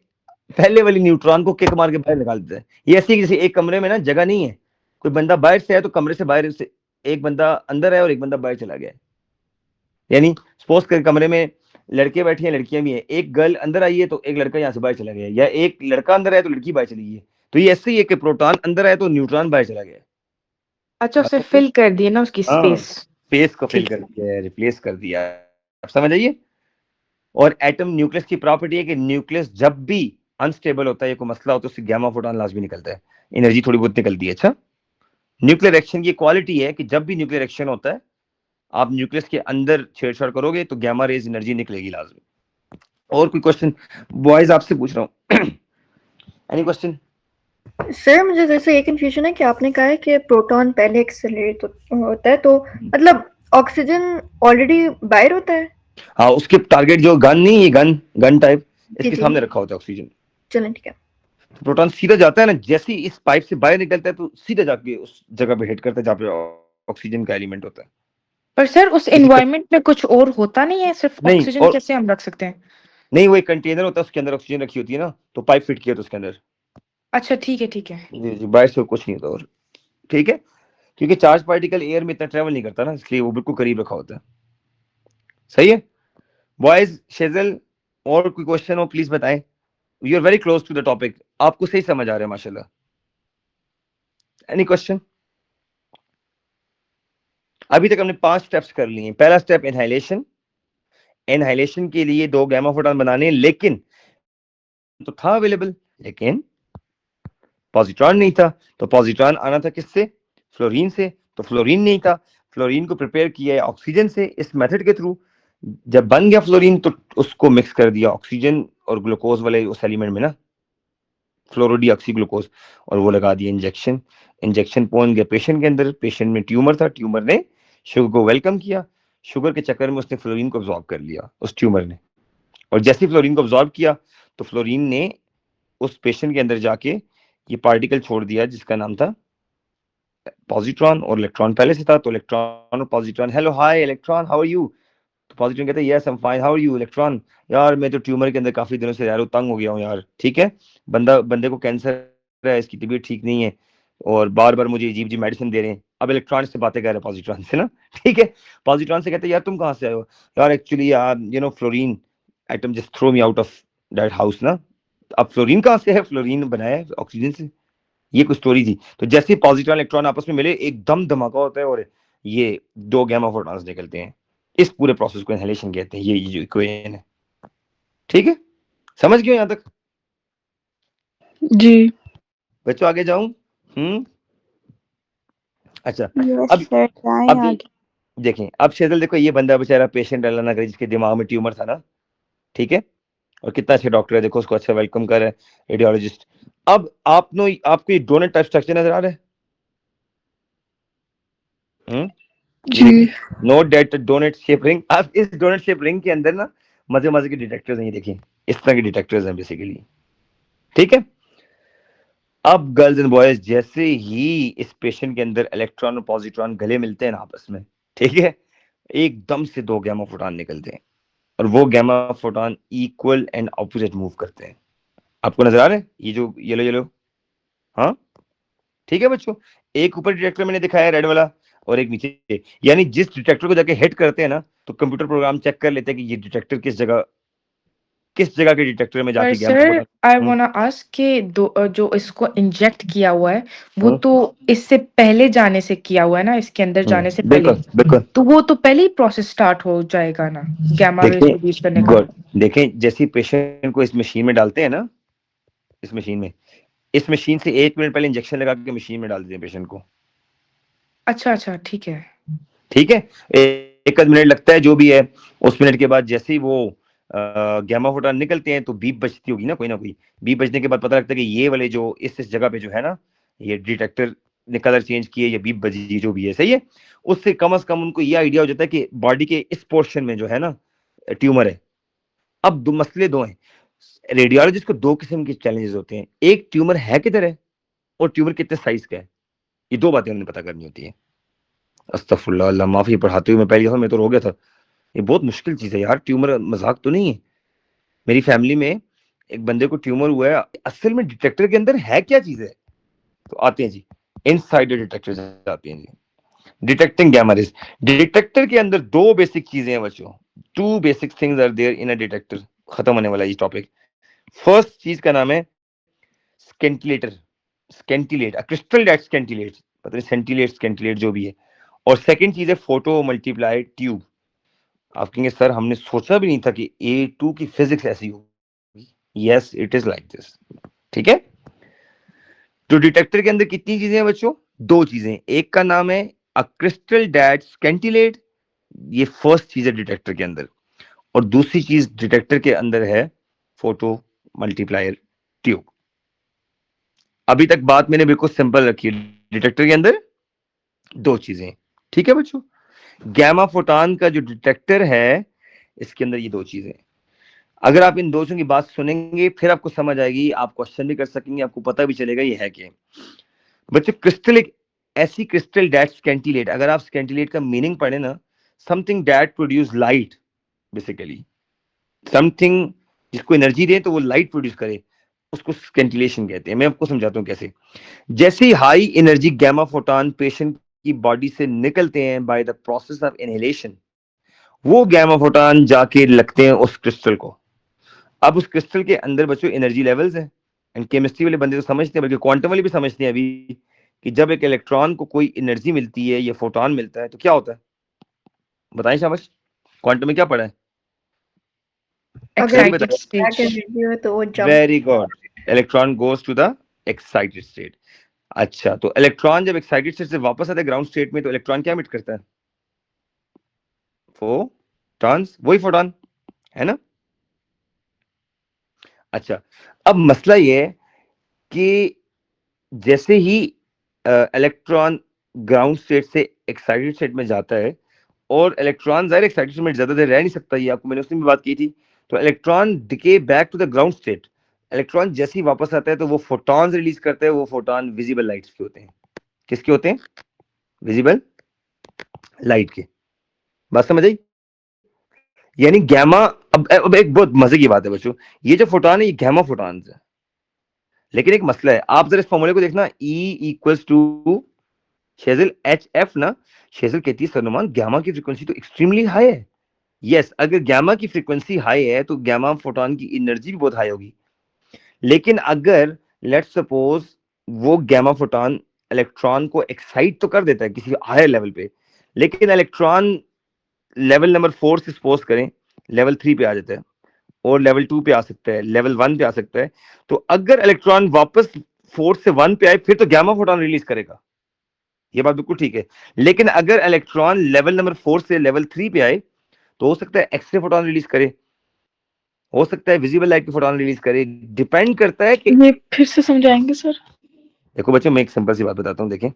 पहले वाली न्यूट्रॉन को किक मार के बाहर निकाल देता है। ये ऐसी जैसे एक कमरे में ना जगह नहीं है, कोई बंदा बाहर से आया तो कमरे से बाहर से एक बंदा अंदर है और एक बंदा बाहर चला गया। यानी सपोज कर कमरे में लड़के बैठे हैं, लड़कियां भी हैं, एक गर्ल अंदर आई है तो एक लड़का यहाँ से बाहर चला गया, या एक लड़का अंदर आया तो लड़की बाहर चली गई। तो ये ऐसे ही है कि प्रोटॉन अंदर आया तो न्यूट्रॉन बाहर चला गया। अच्छा, उसे फिल कर दिए ना उसकी हाँ, स्पेस। स्पेस को फिल ठीक कर है। दिया, रिप्लेस कर दिया। अब समझ आइए। और एटम न्यूक्लियस की प्रॉपर्टी है कि न्यूक्लियस जब भी अनस्टेबल होता है, कोई मसला होता है, उससे गैमा फोटॉन लाजमी निकलता है, एनर्जी थोड़ी बहुत निकलती है। अच्छा, न्यूक्लियर एक्शन की क्वालिटी है कि जब भी न्यूक्लियर एक्शन होता है, आप न्यूक्लियस के अंदर छेड़छाड़ करोगे तो गैमा रेज एनर्जी निकलेगी लाजमी। और कोई क्वेश्चन बॉयज आपसे पूछ रहा हूँ, एनी क्वेश्चन? सर मुझे जैसे ये कंफ्यूजन है कि आपने कहा है कि प्रोटॉन पहले एक्सेलरेट होता है, तो मतलब ऑक्सीजन ऑलरेडी बाहर होता है? हाँ, उसके टारगेट जो गन नहीं, ये गन टाइप जी इसके जी, सामने रखा होता है ऑक्सीजन। चलें ठीक है। प्रोटॉन सीधा जाता है ना, जैसे ही इस पाइप से बाहर निकलता है तो सीधा जाके उस जगह पे हिट करता है जहाँ पे ऑक्सीजन का एलिमेंट होता है। पर सर उस एनवायरनमेंट में कुछ और होता नहीं है, सिर्फ नहीं, ऑक्सीजन और कैसे हम रख सकते हैं? नहीं, वो एक कंटेनर होता है, उसके अंदर ऑक्सीजन रखी होती है ना, तो पाइप फिट किया तो उसके अंदर। अच्छा ठीक है ठीक है। जी जी, बाहर से कुछ नहीं होता। और ठीक है, क्योंकि चार्ज पार्टिकल एयर में इतना ट्रेवल नहीं करता ना, इसलिए वो बिल्कुल करीब रखा होता है। सही है बॉयज। शेजल, और कोई क्वेश्चन हो प्लीज बताएं। You are very close to the topic, आपको सही समझ आ रहा है माशाल्लाह। Any question? अभी तक हमने 5 स्टेप्स कर लिए हैं। पहला स्टेप इनहाइलेशन। इनहाइलेशन के लिए 2 गैमा फोटॉन बनाने, लेकिन तो था अवेलेबल, लेकिन पॉजिट्रॉन नहीं था। तो पॉजिट्रॉन आना था किससे? फ्लोरीन से। तो फ्लोरीन नहीं था, फ्लोरीन को प्रिपेयर किया है ऑक्सीजन से, इस मेथड के थ्रू। जब बन गया फ्लोरीन तो उसको मिक्स कर दिया ऑक्सीजन और ग्लूकोज वाले उस एलिमेंट में ना, फ्लोरोडीऑक्सी ग्लूकोज, और वो लगा दिया इंजेक्शन। इंजेक्शन पहुंच गया पेशेंट के अंदर, पेशेंट में ट्यूमर था, ट्यूमर ने शुगर को वेलकम किया, शुगर के चक्कर में उसने फ्लोरीन को अब्जॉर्ब कर लिया उस ट्यूमर ने। और जैसे ही फ्लोरीन को अब्जॉर्ब किया तो फ्लोरीन ने उस पेशेंट के अंदर जाके ये पार्टिकल छोड़ दिया जिसका नाम था पॉजिट्रॉन, और इलेक्ट्रॉन पहले से था। तो इलेक्ट्रॉन और positron, hello hi electron how are you. तो पॉजिट्रॉन कहता है yes I am fine how are you electron. यार मैं तो ट्यूमर के अंदर काफी दिनों से यार तंग हो गया हूँ यार। ठीक है, बंदे को कैंसर है, इसकी तबीयत ठीक नहीं है, और बार बार मुझे अजीब जी मेडिसिन दे रहे हैं। अब इलेक्ट्रॉन से बातें कर रहे हैं पॉजिट्रॉन से ना। ठीक है, पॉजिट्रॉन से कहते हैं यार तुम कहाँ से आए हो। यार actually you know fluorine atom just throw me out of that house ना। अब फ्लोरीन कहाँ से है? फ्लोरीन बनाया है ऑक्सीजन से। ये कुछ स्टोरी थी। तो जैसे पॉजिट्रॉन इलेक्ट्रॉन आपस में मिले, एकदम धमाका होता है और ये 2 गैमा फोटॉन्स निकलते हैं। इस पूरे प्रोसेस को इनहेलेशन कहते हैं। ये जो इक्वेशन है, ठीक है, समझ गए यहां तक? जी बच्चों आगे जाऊं? अच्छा, यस अब सर, जाएं अभी आगे। देखें, अब शेजल देखो, ये बंदा बेचारा पेशेंट अल्लाह ना करे जिसके दिमाग में ट्यूमर था ना, ठीक है, और कितना अच्छा डॉक्टर है, देखो उसको अच्छा वेलकम कर रहा है, रेडियोलॉजिस्ट। अब आपको ये डोनट टाइप स्ट्रक्चर नजर आ रहा है? ये जी देखिए, no that donut shape ring. अब इस डोनट शेप रिंग के अंदर ना मजे मजे के डिटेक्टर्स हैं, ये देखिए इस तरह के डिटेक्टर्स हैं बेसिकली। ठीक है, अब गर्ल्स एंड बॉयज, जैसे ही इस पेशेंट के अंदर इलेक्ट्रॉन और पॉजिट्रॉन गले मिलते हैं ना आपस में, ठीक है, एकदम से 2 गैमा फोटॉन निकलते हैं, और वो gamma photon equal and opposite move करते हैं। आपको नजर आ रहा है ये जो येलो येलो? हाँ, ठीक है बच्चों, एक ऊपर डिटेक्टर मैंने दिखाया रेड वाला, और एक नीचे। यानी जिस डिटेक्टर को जाके हिट करते हैं ना, तो कंप्यूटर प्रोग्राम चेक कर लेते हैं कि ये डिटेक्टर किस जगह के डिटेक्टर में पर जाके gamma sir I photon. Wanna ask कि जो इसको इंजेक्ट किया हुआ है वो तो इससे पहले जाने से किया हुआ है ना, इसके अंदर जाने से पहले, बिल्कुल बिल्कुल। तो वो तो पहले ही प्रोसेस स्टार्ट हो जाएगा ना गैमा रेज देखिए प्रोड्यूस करने का। गुड, देखें जैसे पेशेंट को इस मशीन में डालते हैं ना, इस मशीन में, इस मशीन से 1 मिनट पहले इंजेक्शन लगा के मशीन में डाल देते हैं पेशेंट को। अच्छा अच्छा, ठीक है। ठीक है, एक आध मिनट लगता है जो भी है। उस मिनट के बाद जैसे ही वो गैमा फोटॉन निकलते हैं तो बीप बजती होगी ना कोई। बीप बजने के बाद पता लगता है कि ये वाले जो इस जगह पे जो है ना, ये डिटेक्टर ने कलर चेंज किए, ये बीप बजी जो भी है, सही है। उससे कम से कम उनको ये आइडिया हो जाता है कि बॉडी के इस पोर्शन में जो है ना ट्यूमर है। अब मसले दो हैं। रेडियोलॉजिस्ट को 2 किस्म के चैलेंजेस होते हैं, एक ट्यूमर है किधर है और ट्यूमर कितने साइज का है। ये 2 बातें उन्हें पता करनी होती है। अस्तगफुरुल्लाह, अल्लाह माफी, पढ़ाते हुए मैं पहली दफा मैं तो रो गया था। ये बहुत मुश्किल चीज है यार, ट्यूमर मजाक तो नहीं है। मेरी फैमिली में एक बंदे को ट्यूमर हुआ है, असल में डिटेक्टर के अंदर है क्या चीज है। तो आते हैं जी, इनसाइड डिटेक्टर आते हैं जी। Detecting gamma rays. डिटेक्टर के अंदर 2 बेसिक चीजें हैं बच्चों, 2 basic things are there in a detector. खत्म होने वाला ये टॉपिक। फर्स्ट चीज का नाम है स्केंटिलेटर, स्केंटिलेट, क्रिस्टल डेट स्केंटिलेट, पता नहीं सेंटिलेट स्केंटिलेट जो भी है। और सेकंड चीज है फोटो मल्टीप्लाई ट्यूब। आप कहेंगे सर हमने सोचा भी नहीं था कि A2 की फिजिक्स ऐसी होगी। Yes it is like this. ठीक है, तो डिटेक्टर के अंदर कितनी चीजें हैं बच्चों? 2 चीजें। एक का नाम है क्रिस्टल डेट स्केंटिलेट, ये फर्स्ट चीज है डिटेक्टर के अंदर। और दूसरी चीज डिटेक्टर के अंदर है फोटो मल्टीप्लायर ट्यूब। अभी तक बात मैंने बिल्कुल सिंपल रखी है। डिटेक्टर के अंदर 2 चीजें, ठीक है बच्चों। गैमा फोटॉन का जो डिटेक्टर है इसके अंदर ये 2 चीजें। अगर आप इन 2 चीजों की बात सुनेंगे फिर आपको समझ आएगी, आप क्वेश्चन भी कर सकेंगे, आपको पता भी चलेगा ये है क्या। बच्चों क्रिस्टल एक ऐसी क्रिस्टल डेट स्केंटिलेट, अगर आप स्केंटिलेट का मीनिंग पढ़े ना, something that produce light, basically something जिसको एनर्जी दे तो वो लाइट प्रोड्यूस करे, उसको स्केंटिलेशन कहते हैं। मैं आपको समझाता हूँ कैसे। जैसे ही high energy gamma photon patient की बॉडी से निकलते हैं by the process of inhalation, वो गैमा फोटॉन जाके लगते हैं उस क्रिस्टल को। अब उस क्रिस्टल के अंदर बच्चों एनर्जी लेवल्स हैं, एंड केमिस्ट्री वाले बंदे तो समझते हैं, बल्कि क्वांटम वाले भी समझते हैं अभी, कि जब एक इलेक्ट्रॉन को कोई एनर्जी मिलती है या फोटॉन मिलता है तो क्या होता है, बताएं शाबाश। क्वांटम में क्या पढ़ा है? Excited stage. Very good, electron goes to the excited state. अच्छा, तो इलेक्ट्रॉन जब एक्साइटेड स्टेट से वापस आता है ग्राउंड स्टेट में, तो इलेक्ट्रॉन क्या एमिट करता है? फोटॉन्स, वही फोटॉन है ना। अच्छा, अब मसला ये है कि जैसे ही इलेक्ट्रॉन ग्राउंड स्टेट से एक्साइटेड स्टेट में जाता है, और इलेक्ट्रॉन जाहिर एक्साइटेड स्टेट में ज्यादा देर रह नहीं सकता, ये आपको मैंने उसमें भी बात की थी, तो electron decay back to the ground state. Electron जैसे ही वापस आता है तो वो फोटॉन्स रिलीज करता है, वो फोटॉन विजिबल लाइट्स के होते हैं। किसके होते हैं? विजिबल लाइट के। बात समझ आई? यानी गैमा, अब एक बहुत मजे की बात है बच्चों, ये जो फोटॉन है ये गैमा फोटॉन्स है। लेकिन एक मसला है, आप जरा इस फॉर्मूले को देखना, E इक्वल्स टू शेजिल HF ना। शेजिल कहती है सर नुमान गैमा की फ्रीक्वेंसी तो एक्सट्रीमली हाई है। यस, अगर गैमा की फ्रीक्वेंसी हाई है तो गैमा फोटॉन की एनर्जी भी बहुत हाई होगी। लेकिन अगर लेट्स सपोज वो गैमा फोटॉन इलेक्ट्रॉन को एक्साइट तो कर देता है किसी हायर लेवल पे, लेकिन इलेक्ट्रॉन लेवल नंबर 4 से सपोज करें लेवल 3 पे आ जाता है, और लेवल 2 पे आ सकता है, लेवल 1 पे आ सकता है, तो अगर इलेक्ट्रॉन वापस 4 से 1 पे आए फिर तो गैमा फोटॉन रिलीज करेगा, ये बात बिल्कुल ठीक है। लेकिन अगर इलेक्ट्रॉन लेवल नंबर 4 से लेवल 3 पे आए तो हो सकता है एक्सरे फोटॉन रिलीज करे, हो सकता है विजिबल लाइट की फोटॉन रिलीज करे, डिपेंड करता है कि। ये फिर से समझाएंगे सर? देखो बच्चों, मैं एक सिंपल सी बात बताता हूँ, देखें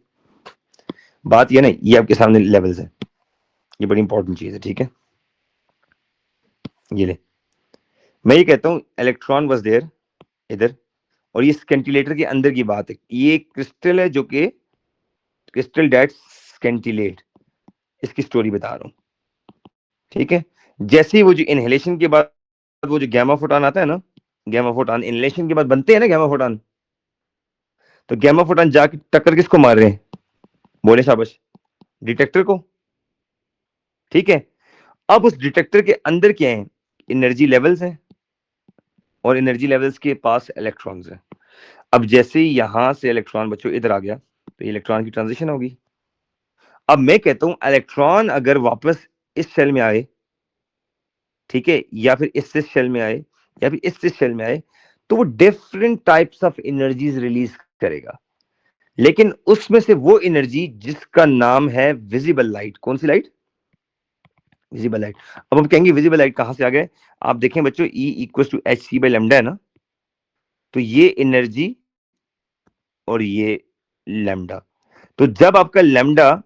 बात ये नहीं, ये आपके सामने लेवल्स है, ये बड़ी इंपॉर्टेंट चीज है, ठीक है। ये ले, मैं ये कहता हूँ इलेक्ट्रॉन वाज देयर इधर, और ये स्केंटिलेटर के अंदर की बात है, ये क्रिस्टल है जो कि क्रिस्टल डेट स्केंटिलेट, इसकी स्टोरी बता रहा हूँ, ठीक है। जैसे ही वो जो इनहेलेशन के बाद वो जो गैमा फोटॉन आता है ना, गैमा फोटॉन इनहेलेशन के बाद बनते हैं ना गैमा फोटॉन, तो गैमा फोटॉन जाके टक्कर किसको मार रहे हैं? बोले शाबाश, डिटेक्टर को, ठीक है। अब उस डिटेक्टर के अंदर क्या है? एनर्जी लेवल्स हैं, और एनर्जी लेवल्स के पास इलेक्ट्रॉन्स हैं। अब जैसे ही यहां से इलेक्ट्रॉन बच्चों इधर आ गया तो इलेक्ट्रॉन की ट्रांजिशन होगी। अब मैं कहता हूं इलेक्ट्रॉन अगर वापस इस शेल में आए, ठीक है, या फिर इससे शेल में आए, या फिर इससे शेल में आए, तो वो different types of energies release करेगा, लेकिन उसमें से वो एनर्जी जिसका नाम है विजिबल लाइट। कौन सी लाइट? Visible light. अब हम कहेंगे विजिबल लाइट कहां से आ गए? आप देखें बच्चों, E equal to H C by lambda है ना, तो ये एनर्जी और ये लैम्डा। तो जब आपका लैम्डा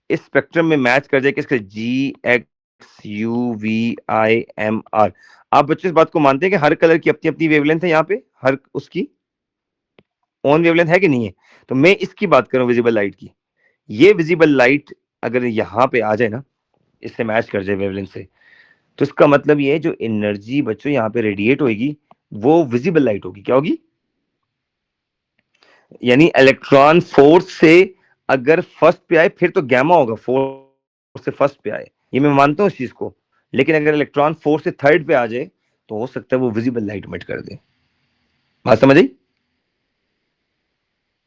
इस स्पेक्ट्रम में मैच कर जाए किसके? G X U V I M R. आप बच्चों इस बात को मानते हैं कि हर कलर की अपनी अपनी वेवलेंथ है, यहाँ पे हर उसकी ऑन वेवलेंथ है कि नहीं है? तो मैं इसकी बात करूं विजिबल लाइट की। ये विजिबल लाइट अगर यहाँ पे आ जाए ना, इससे मैच कर जाए वेवलेंथ से, तो इसका मतलब ये है जो एनर्जी बच्चों यहाँ पे रेडिएट होगी वो विजिबल लाइट होगी। क्या होगी? यानी इलेक्ट्रॉन फोर्स से अगर फर्स्ट पे आए फिर तो गैमा होगा, फोर्स से फर्स्ट पे आए, ये मैं मानता हूँ इस चीज को। लेकिन अगर इलेक्ट्रॉन फोर्स से थर्ड पे आ जाए तो हो सकता है वो विजिबल लाइट इमिट कर दे। बात समझ आई?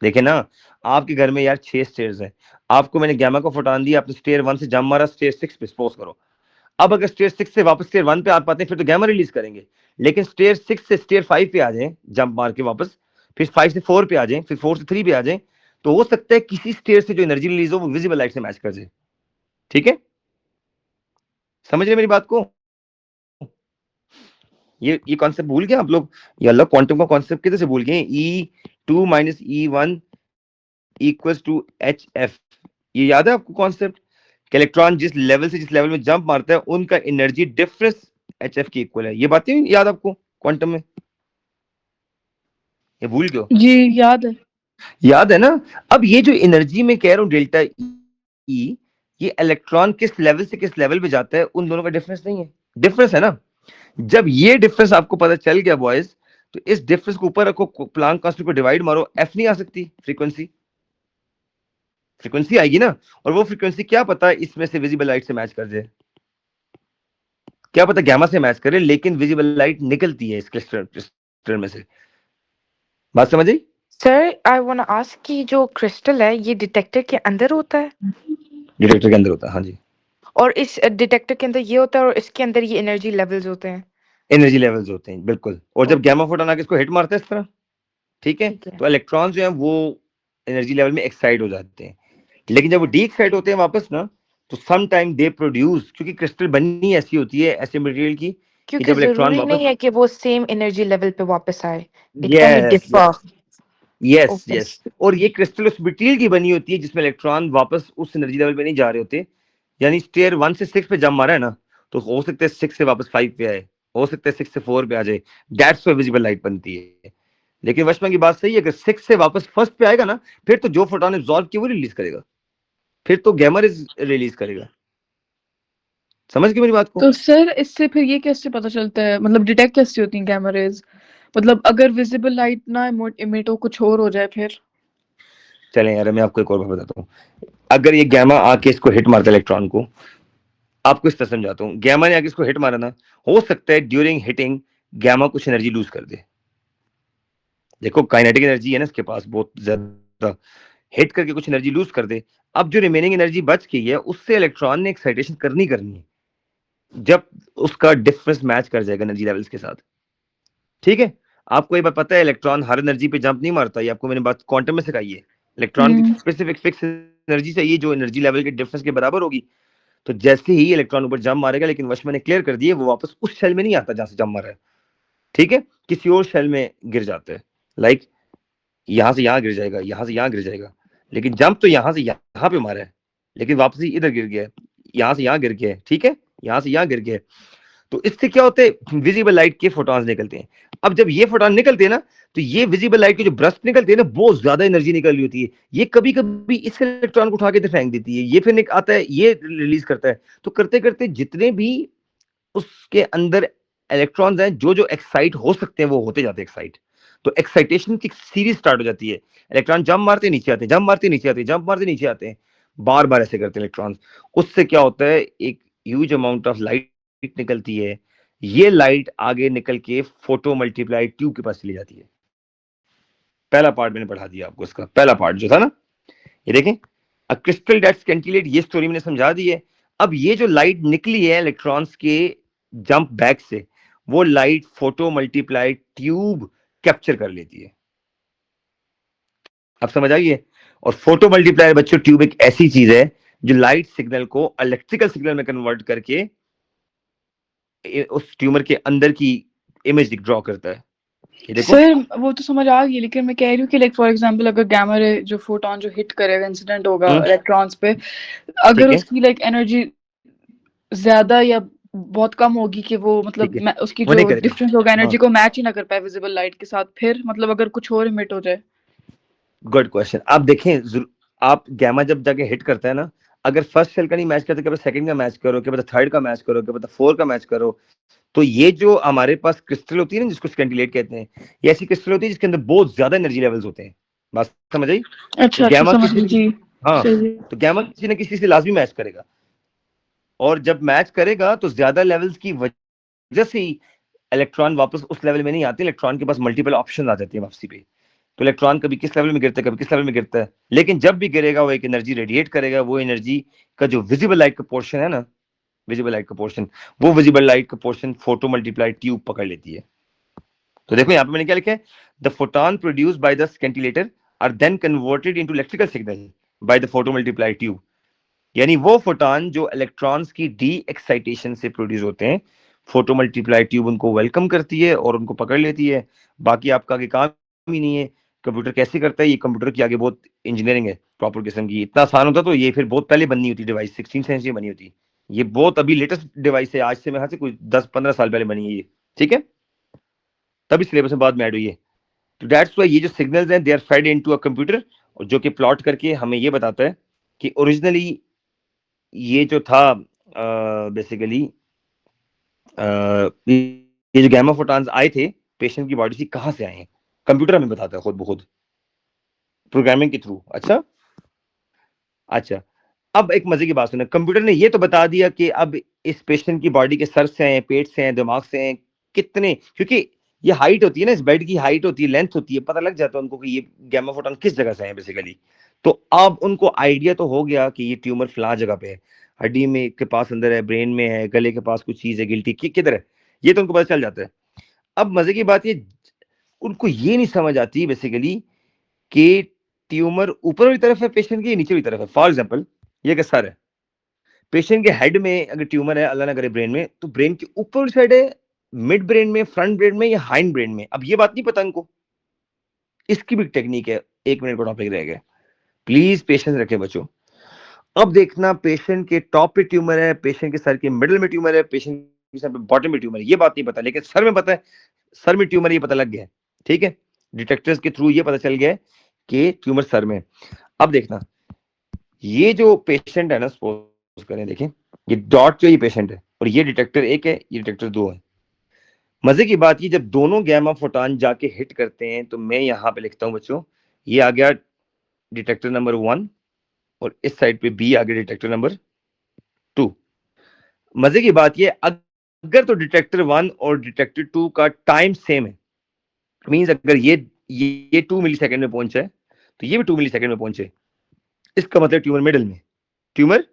देखे ना, आपके घर में यार 6 स्टेयर्स हैं, आपको मैंने गैमा को फोटॉन दिया, आपने स्टेयर 1 से जंप मारा, स्टेयर 6 पे सपोज करो। अब अगर स्टेयर 6 से वापस स्टेयर 1 पे आ पाते हैं फिर तो गैमा रिलीज करेंगे, लेकिन स्टेयर 6 से स्टेयर 5 पे आ जाए जंप मार के वापस, फिर 5 से 4 पे आ जाए, फिर 4 से 3 पे आ जाए, तो हो सकता है किसी स्टेयर से जो एनर्जी रिलीज हो वो विजिबल लाइट से मैच कर जाए। ठीक है, समझ रहे मेरी बात को? ये कॉन्सेप्ट भूल गए आप लोग? ये अल्लाह क्वांटम का कॉन्सेप्ट किधर से भूल गए? E2 minus E1 equals to HF। ये याद है आपको कॉन्सेप्ट कि इलेक्ट्रॉन जिस लेवल से जिस लेवल में जंप मारता है उनका एनर्जी डिफरेंस HF की इक्वल है। ये बातें याद आपको क्वांटम में? ये भूल गए? जी याद है। याद है ना? अब ये जो एनर्जी में कह रहा हूं डेल्टा E, ये इलेक्ट्रॉन किस लेवल से किस लेवल पे जाता है उन दोनों का डिफरेंस नहीं है, डिफरेंस है ना। जब ये डिफरेंस आपको पता चल गया बॉयज, तो इस डिफरेंस को ऊपर रखो, प्लांक कांस्टेंट को डिवाइड मारो, एफ नहीं आ सकती, फ्रीक्वेंसी फ्रीक्वेंसी आएगी ना। और वो फ्रीक्वेंसी क्या पता इसमें से विजिबल लाइट से मैच कर जाए, क्या पता गैमा से मैच करे, लेकिन विजिबल लाइट निकलती है इस क्रिस्टल में से। बात समझ आई? Sir I want to ask कि जो क्रिस्टल है ये डिटेक्टर के अंदर होता है? डिटेक्टर के अंदर होता है, हाँ जी। और इस डिटेक्टर के अंदर ये होता है और इसके अंदर ये एनर्जी लेवल्स होते हैं? एनर्जी लेवल्स होते हैं बिल्कुल। और जब ओके, गैमा फोटोन आके इसको हिट मारता है इस तरह, ठीक है, ठीक है। तो इलेक्ट्रॉन जो है वो एनर्जी लेवल में एक्साइट हो जाते हैं। लेकिन जब वो डी एक्साइट होते हैं वापस ना, तो सम टाइम दे प्रोड्यूस, क्योंकि क्रिस्टल बनी ऐसी होती है ऐसे मटेरियल की कि क्योंकि जब इलेक्ट्रॉन जरूरी वापस, नहीं है कि वो सेम एनर्जी लेवल पे वापस आए, it can be yes differ. Yes okay, yes, और ये क्रिस्टल उस मटेरियल की बनी होती है जिसमें इलेक्ट्रॉन वापस उस एनर्जी लेवल पे नहीं जा रहे होते। यानी स्टेयर 1 से 6 पे जंप मारा है ना, तो हो सकता है 6 से वापस 5 पे आए, हो सकता है 6 से 4 पे आ जाए, दैट्स व्हाई विजिबल लाइट बनती है। लेकिन वशमा की बात सही है, अगर 6 से वापस फर्स्ट पे आएगा ना, फिर तो जो फोटोन एब्जॉर्ब किया वो रिलीज करेगा, फिर तो गैमा रिलीज करेगा। समझ गए मेरी बात को? तो सर इससे फिर ये कैसे पता चलता है, मतलब डिटेक्ट कैसे होती हैं गैमा रेज? मतलब अगर विजिबल लाइट ना इमिट हो, कुछ और हो जाए फिर? चलें यार, मैं आपको एक और बात बताता हूँ। अगर ये गैमा आके इसको हिट मारता है इलेक्ट्रॉन को, आपको इस तरह समझाता हूँ, गैमा ने आगे इसको हिट मारा ना, हो सकता है ड्यूरिंग हिटिंग गैमा कुछ एनर्जी लूज कर दे। देखो काइनेटिक एनर्जी है ना इसके पास बहुत ज्यादा, हिट करके कुछ एनर्जी लूज कर दे। अब जो रिमेनिंग एनर्जी बच गई है उससे इलेक्ट्रॉन ने एक्साइटेशन करनी है, जब उसका डिफरेंस मैच कर जाएगा एनर्जी लेवल्स के साथ। ठीक है, आपको ये बात पता है इलेक्ट्रॉन हर एनर्जी पे जंप नहीं मारता, ये आपको मैंने बात क्वांटम में सिखाई है। इलेक्ट्रॉन की स्पेसिफिक फिक्स एनर्जी चाहिए जो एनर्जी लेवल के डिफरेंस के बराबर होगी। तो जैसे ही इलेक्ट्रॉन ऊपर जंप मारेगा, लेकिन वश मैंने क्लियर कर दिया, वो वापस उस शेल में नहीं आता जहां से जंप मारा है, ठीक है, किसी और शेल में गिर जाता है। लाइक यहां से यहां गिर जाएगा, यहां से यहां गिर जाएगा, लेकिन जंप तो यहां से यहां पे मारा है, लेकिन वापसी इधर गिर गया है, यहां से यहां गिर गया है, ठीक है, यहां से यहां गिर गया है। तो इससे क्या होता है, विजिबल लाइट के फोटॉन्स निकलते हैं। अब जब ये फोटॉन निकलते हैं ना, तो ये विजिबल लाइट के जो ब्रस्ट निकलते हैं ना, बहुत ज्यादा एनर्जी निकल रही होती है। ये कभी कभी इस इलेक्ट्रॉन को उठा के फेंक देती है, ये फिर आता है, ये रिलीज करता है। तो करते करते जितने भी उसके अंदर इलेक्ट्रॉन्स हैं जो जो एक्साइट हो सकते हैं वो होते जाते हैं एक्साइट। तो एक्साइटेशन की सीरीज स्टार्ट हो जाती है, इलेक्ट्रॉन जंप मारते नीचे आते, जंप मारते नीचे आते, जंप मारते नीचे आते हैं, बार बार ऐसे करते हैं इलेक्ट्रॉन्स। उससे क्या होता है, एक ह्यूज अमाउंट ऑफ लाइट निकलती है। ये लाइट आगे निकल के फोटो मल्टीप्लाई ट्यूब के पास चली जाती है। पहला पार्ट मैंने पढ़ा दिया आपको, इसका पहला पार्ट जो था ना, ये देखें, अ क्रिस्टल दैट स्कैंटिलेट, ये स्टोरी मैंने समझा दी है। अब ये जो लाइट निकली है इलेक्ट्रॉन्स के जंप बैक से, वो light photo multiply tube capture कर लेती है। अब समझ आइए। और फोटो मल्टीप्लायर बच्चों ट्यूब एक ऐसी चीज है जो लाइट सिग्नल को इलेक्ट्रिकल सिग्नल में कन्वर्ट करके उस ट्यूमर के अंदर की इमेज ड्रॉ करता है। ये देखो सर वो तो समझ आ गई, लेकिन मैं कह रही हूँ कि लाइक फॉर एग्जांपल अगर गैमा रे जो फोटोन जो हिट करेगा, इंसिडेंट होगा इलेक्ट्रॉन्स पे, अगर ठीक है उसकी लाइक एनर्जी ज्यादा या बहुत कम होगी कि वो ठीक मतलब है, उसकी वो जो नहीं करेगा। डिफरेंस होगा हाँ, एनर्जी को मैच ही ना कर पाए विजिबल लाइट के साथ, फिर मतलब अगर कुछ और इमिट हो जाए। Good question. आप देखें, आप गैमा जब जाके हिट करता है ना, अगर फर्स्ट सेल का नहीं मैच करते, क्या पता सेकंड का मैच करो, क्या पता थर्ड का मैच करो, क्या पता फोर का मैच करो, तो ये जो हमारे पास क्रिस्टल होती है ना, जिसको स्कैंटिलेट कहते हैं, ये ऐसी क्रिस्टल होती है जिसके अंदर बहुत ज्यादा एनर्जी लेवल्स होते हैं। बात समझ आई? अच्छा तो अच्छा गैमा समझ किसी गई जी। हाँ, सही है। तो गैमा किसी न किसी से लाजमी मैच करेगा, और जब मैच करेगा तो ज्यादा लेवल्स की वजह से ही इलेक्ट्रॉन वापस उस लेवल में नहीं आते, इलेक्ट्रॉन के पास मल्टीपल ऑप्शन आ जाती है वापसी पे। तो इलेक्ट्रॉन कभी किस लेवल में गिरता है, कभी किस लेवल में गिरता है, लेकिन जब भी गिरेगा वो एक एनर्जी रेडिएट करेगा। वो एनर्जी का जो विजिबल लाइट का पोर्शन है ना, विजिबल लाइट का पोर्शन, वो विजिबल लाइट का पोर्शन फोटो मल्टीप्लाई ट्यूब पकड़ लेती है। तो देखो यहाँ पे मैंने क्या लिखा है, the photon produced by the scintillator are then converted into electrical signal by the photo multiply tube. यानी वो फोटोन जो इलेक्ट्रॉन्स की डी एक्साइटेशन से प्रोड्यूस होते हैं, फोटो मल्टीप्लाई ट्यूब उनको वेलकम करती है और उनको पकड़ लेती है। बाकी आपका आगे काम ही नहीं है। कंप्यूटर कैसे करता है, ये कंप्यूटर की आगे बहुत इंजीनियरिंग है प्रॉपर किस्म की। इतना आसान होता तो ये फिर बहुत पहले बननी होती डिवाइस, 16वीं सेंचुरी बनी होती। ये बहुत अभी लेटेस्ट डिवाइस है, आज से मैं से कोई 10-15 साल पहले बनी है ये, ठीक है, तभी सिलेबस में बाद में ऐड हुई है। तो दैट्स व्हाई ये जो सिग्नल्स हैं they are fed into a computer, और जो कि प्लॉट करके हमें ये बताता है कि ओरिजिनली ये जो था बेसिकली ये जो गैमा फोटॉन्स आए थे पेशेंट की बॉडी से कहां से आए हैं, कंप्यूटर हमें बताता है खुद ब खुद प्रोग्रामिंग के थ्रू। अच्छा अच्छा, अब एक मजे की बात सुने, कंप्यूटर ने ये तो बता दिया कि अब इस पेशेंट की बॉडी के सर से हैं, पेट से हैं, दिमाग से हैं, कितने, क्योंकि ये हाइट होती है ना, इस बेड की हाइट होती है, लेंथ होती है, पता लग जाता है उनको कि ये गैमा फोटॉन किस जगह से है बेसिकली। तो अब उनको आइडिया तो हो गया कि ये ट्यूमर फला जगह पे है, हड्डी में के पास अंदर है, ब्रेन में है, गले के पास कुछ चीज है, गिल्टी किधर है, ये तो उनको पता चल जाता है। अब मजे की बात ये, उनको ये नहीं समझ आती बेसिकली कि ट्यूमर ऊपर वाली तरफ है पेशेंट की, नीचे वाली तरफ है। फॉर एग्जाम्पल ये का सर है, पेशेंट के हेड में अगर ट्यूमर है, अल्लाह ना करे ब्रेन में, तो ब्रेन की ऊपर वाली साइड है, मिड ब्रेन में, फ्रंट ब्रेन में या हाइंड ब्रेन में, अब ये बात नहीं पता इनको। इसकी भी टेक्निक है, 1 मिनट का टॉपिक रह गया, प्लीज पेशेंस रखे बच्चों। अब देखना, पेशेंट के टॉप पे ट्यूमर है, पेशेंट के सर के मिडिल में ट्यूमर है, पेशेंट के सर पे बॉटम में ट्यूमर है, ये बात नहीं पता, लेकिन सर में पता है, सर में ट्यूमर ये पता लग गया, ठीक है, डिटेक्टर्स के थ्रू ये पता चल गया कि ट्यूमर सर में। अब देखना, ये जो पेशेंट है ना, सपोज करें, देखें ये डॉट जो ये पेशेंट है, और ये डिटेक्टर 1 है, ये डिटेक्टर 2 है। मजे की बात ये, जब दोनों गैमा फोटॉन जाके हिट करते हैं, तो मैं यहाँ पे लिखता हूँ बच्चों, ये आ गया डिटेक्टर नंबर 1, और इस साइड पे बी आ गया डिटेक्टर नंबर 2। मजे की बात ये, अगर तो डिटेक्टर 1 और डिटेक्टर 2 का टाइम सेम है, मींस अगर ये 2 मिली सेकेंड में पहुंचे तो ये भी 2 मिली सेकेंड में पहुंचे, इसका मतलब ट्यूमर मिडिल में, tumour,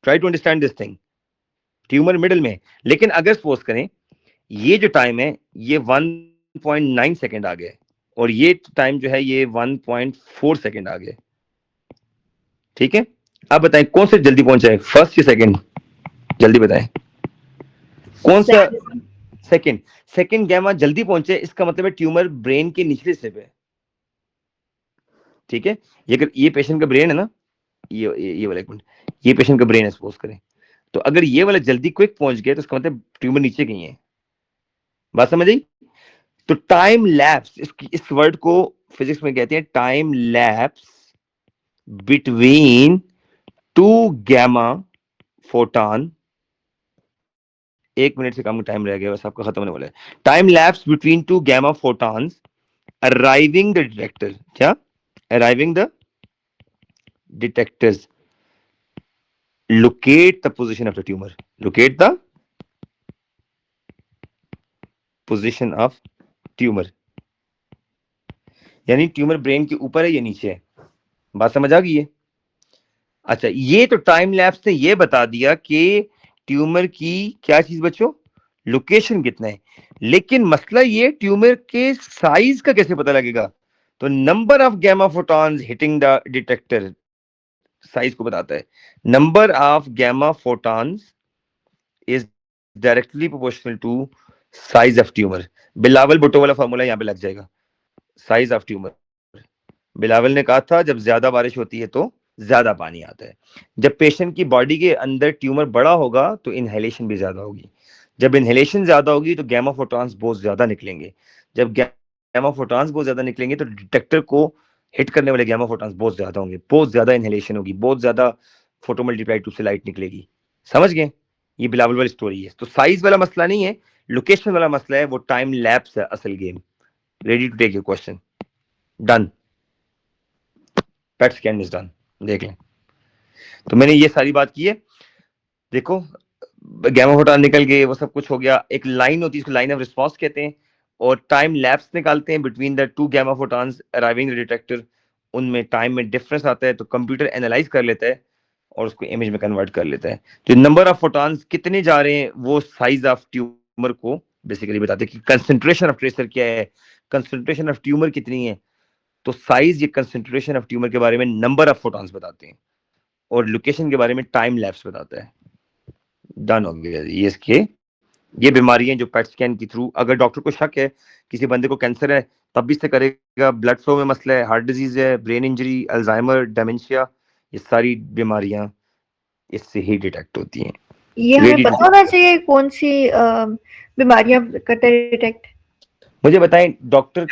try to understand this thing, tumour middle में। लेकिन अगर सपोज करें ये जो टाइम है ये 1.9 सेकेंड आ गया, और ये टाइम जो है ये 1.4 सेकेंड आ गया, ठीक है। अब बताएं कौन से जल्दी पहुंचा है, फर्स्ट या सेकेंड, जल्दी बताएं कौन सा सेकेंड। सेकेंड गैमा जल्दी पहुंचे, इसका मतलब है ट्यूमर ब्रेन के निचले हिस्से पे, ठीक है। ये अगर ये पेशेंट का ब्रेन है ना, ये वाला, एक मिनट, ये पेशेंट का ब्रेन है सपोज करें, तो अगर ये वाला जल्दी क्विक पहुंच गया तो इसका मतलब ट्यूमर नीचे कहीं है। बात समझ आई? तो टाइम लैप्स, इस वर्ड को फिजिक्स में कहते हैं time lapse between 2 gamma photon. 1 minute से कम टाइम रह गया, बस आपका खत्म होने वाला है। Time lapse between 2 gamma photons arriving the detector, क्या arriving the detectors, locate the position of the tumor, locate the position of tumor, यानी ट्यूमर ब्रेन के ऊपर है या नीचे है। बात समझ आ गई है? अच्छा, ये तो टाइम लैप्स ने ये बता दिया कि ट्यूमर की क्या चीज बच्चों, लोकेशन कितना है, लेकिन मसला ये ट्यूमर के साइज का कैसे पता लगेगा? तो number of gamma photons hitting the detector size को बताता है। Number of gamma photons is directly proportional to size of tumour. Bilawal Bhutto वाला फॉर्मूला यहाँ पे लग जाएगा। साइज ऑफ ट्यूमर, बिलावल ने कहा था जब ज्यादा बारिश होती है तो ज्यादा पानी आता है। जब पेशेंट की बॉडी के अंदर ट्यूमर बड़ा होगा तो इनहेलेशन भी ज्यादा होगी। जब इनहेलेशन ज्यादा होगी तो गैमा फोटॉन्स बहुत ज्यादा निकलेंगे। जब गैमा फोटॉन्स बहुत ज्यादा निकलेंगे तो डिटेक्टर को हिट करने वाले गैमा फोटॉन्स बहुत ज्यादा होंगे, बहुत ज्यादा इनहेलेशन होगी, बहुत ज्यादा फोटो मल्टीप्लाई टू से लाइट निकलेगी। समझ गए? ये बिलावल वाली स्टोरी है। तो साइज वाला मसला नहीं है, लोकेशन वाला मसला है, वो टाइम लैप्स है असल game. Ready to take your question? Done, PET scan is done. देख लें। तो मैंने ये सारी बात की है। देखो गैमा फोटॉन निकल गए, वो सब कुछ हो गया। एक लाइन होती है, इसको लाइन ऑफ रिस्पांस कहते हैं, और टाइम लैप्स निकालते हैं between the two gamma photons arriving the detector. उनमें टाइम में डिफरेंस आता है तो कंप्यूटर एनालाइज कर लेता है और उसको इमेज में कन्वर्ट कर लेता है। तो नंबर ऑफ फोटॉन्स कितने जा रहे हैं वो साइज ऑफ ट्यूमर को बेसिकली बताते हैं कि कंसंट्रेशन ऑफ ट्रेसर क्या है, कंसंट्रेशन ऑफ ट्यूमर कितनी है। तो साइज ये कंसंट्रेशन ऑफ ट्यूमर के बारे में नंबर ऑफ फोटॉन्स बताते हैं, और लोकेशन के बारे में टाइम लैप्स बताता है। डन हो गया ये। इसके ये बीमारियां जो पेट स्कैन के थ्रू, अगर डॉक्टर को शक है किसी बंदे को कैंसर है तब भी इससे करेगा। ब्लड फ्लो में मसला है, हार्ट डिजीज है, ब्रेन इंजरी, अल्जाइमर, डेमेंशिया, ये सारी बीमारियां इससे ही डिटेक्ट होती हैं। ये हमें पता होना चाहिए कौन सी बीमारियां करते हैं डिटेक्ट। मुझे बताएं, डॉक्टर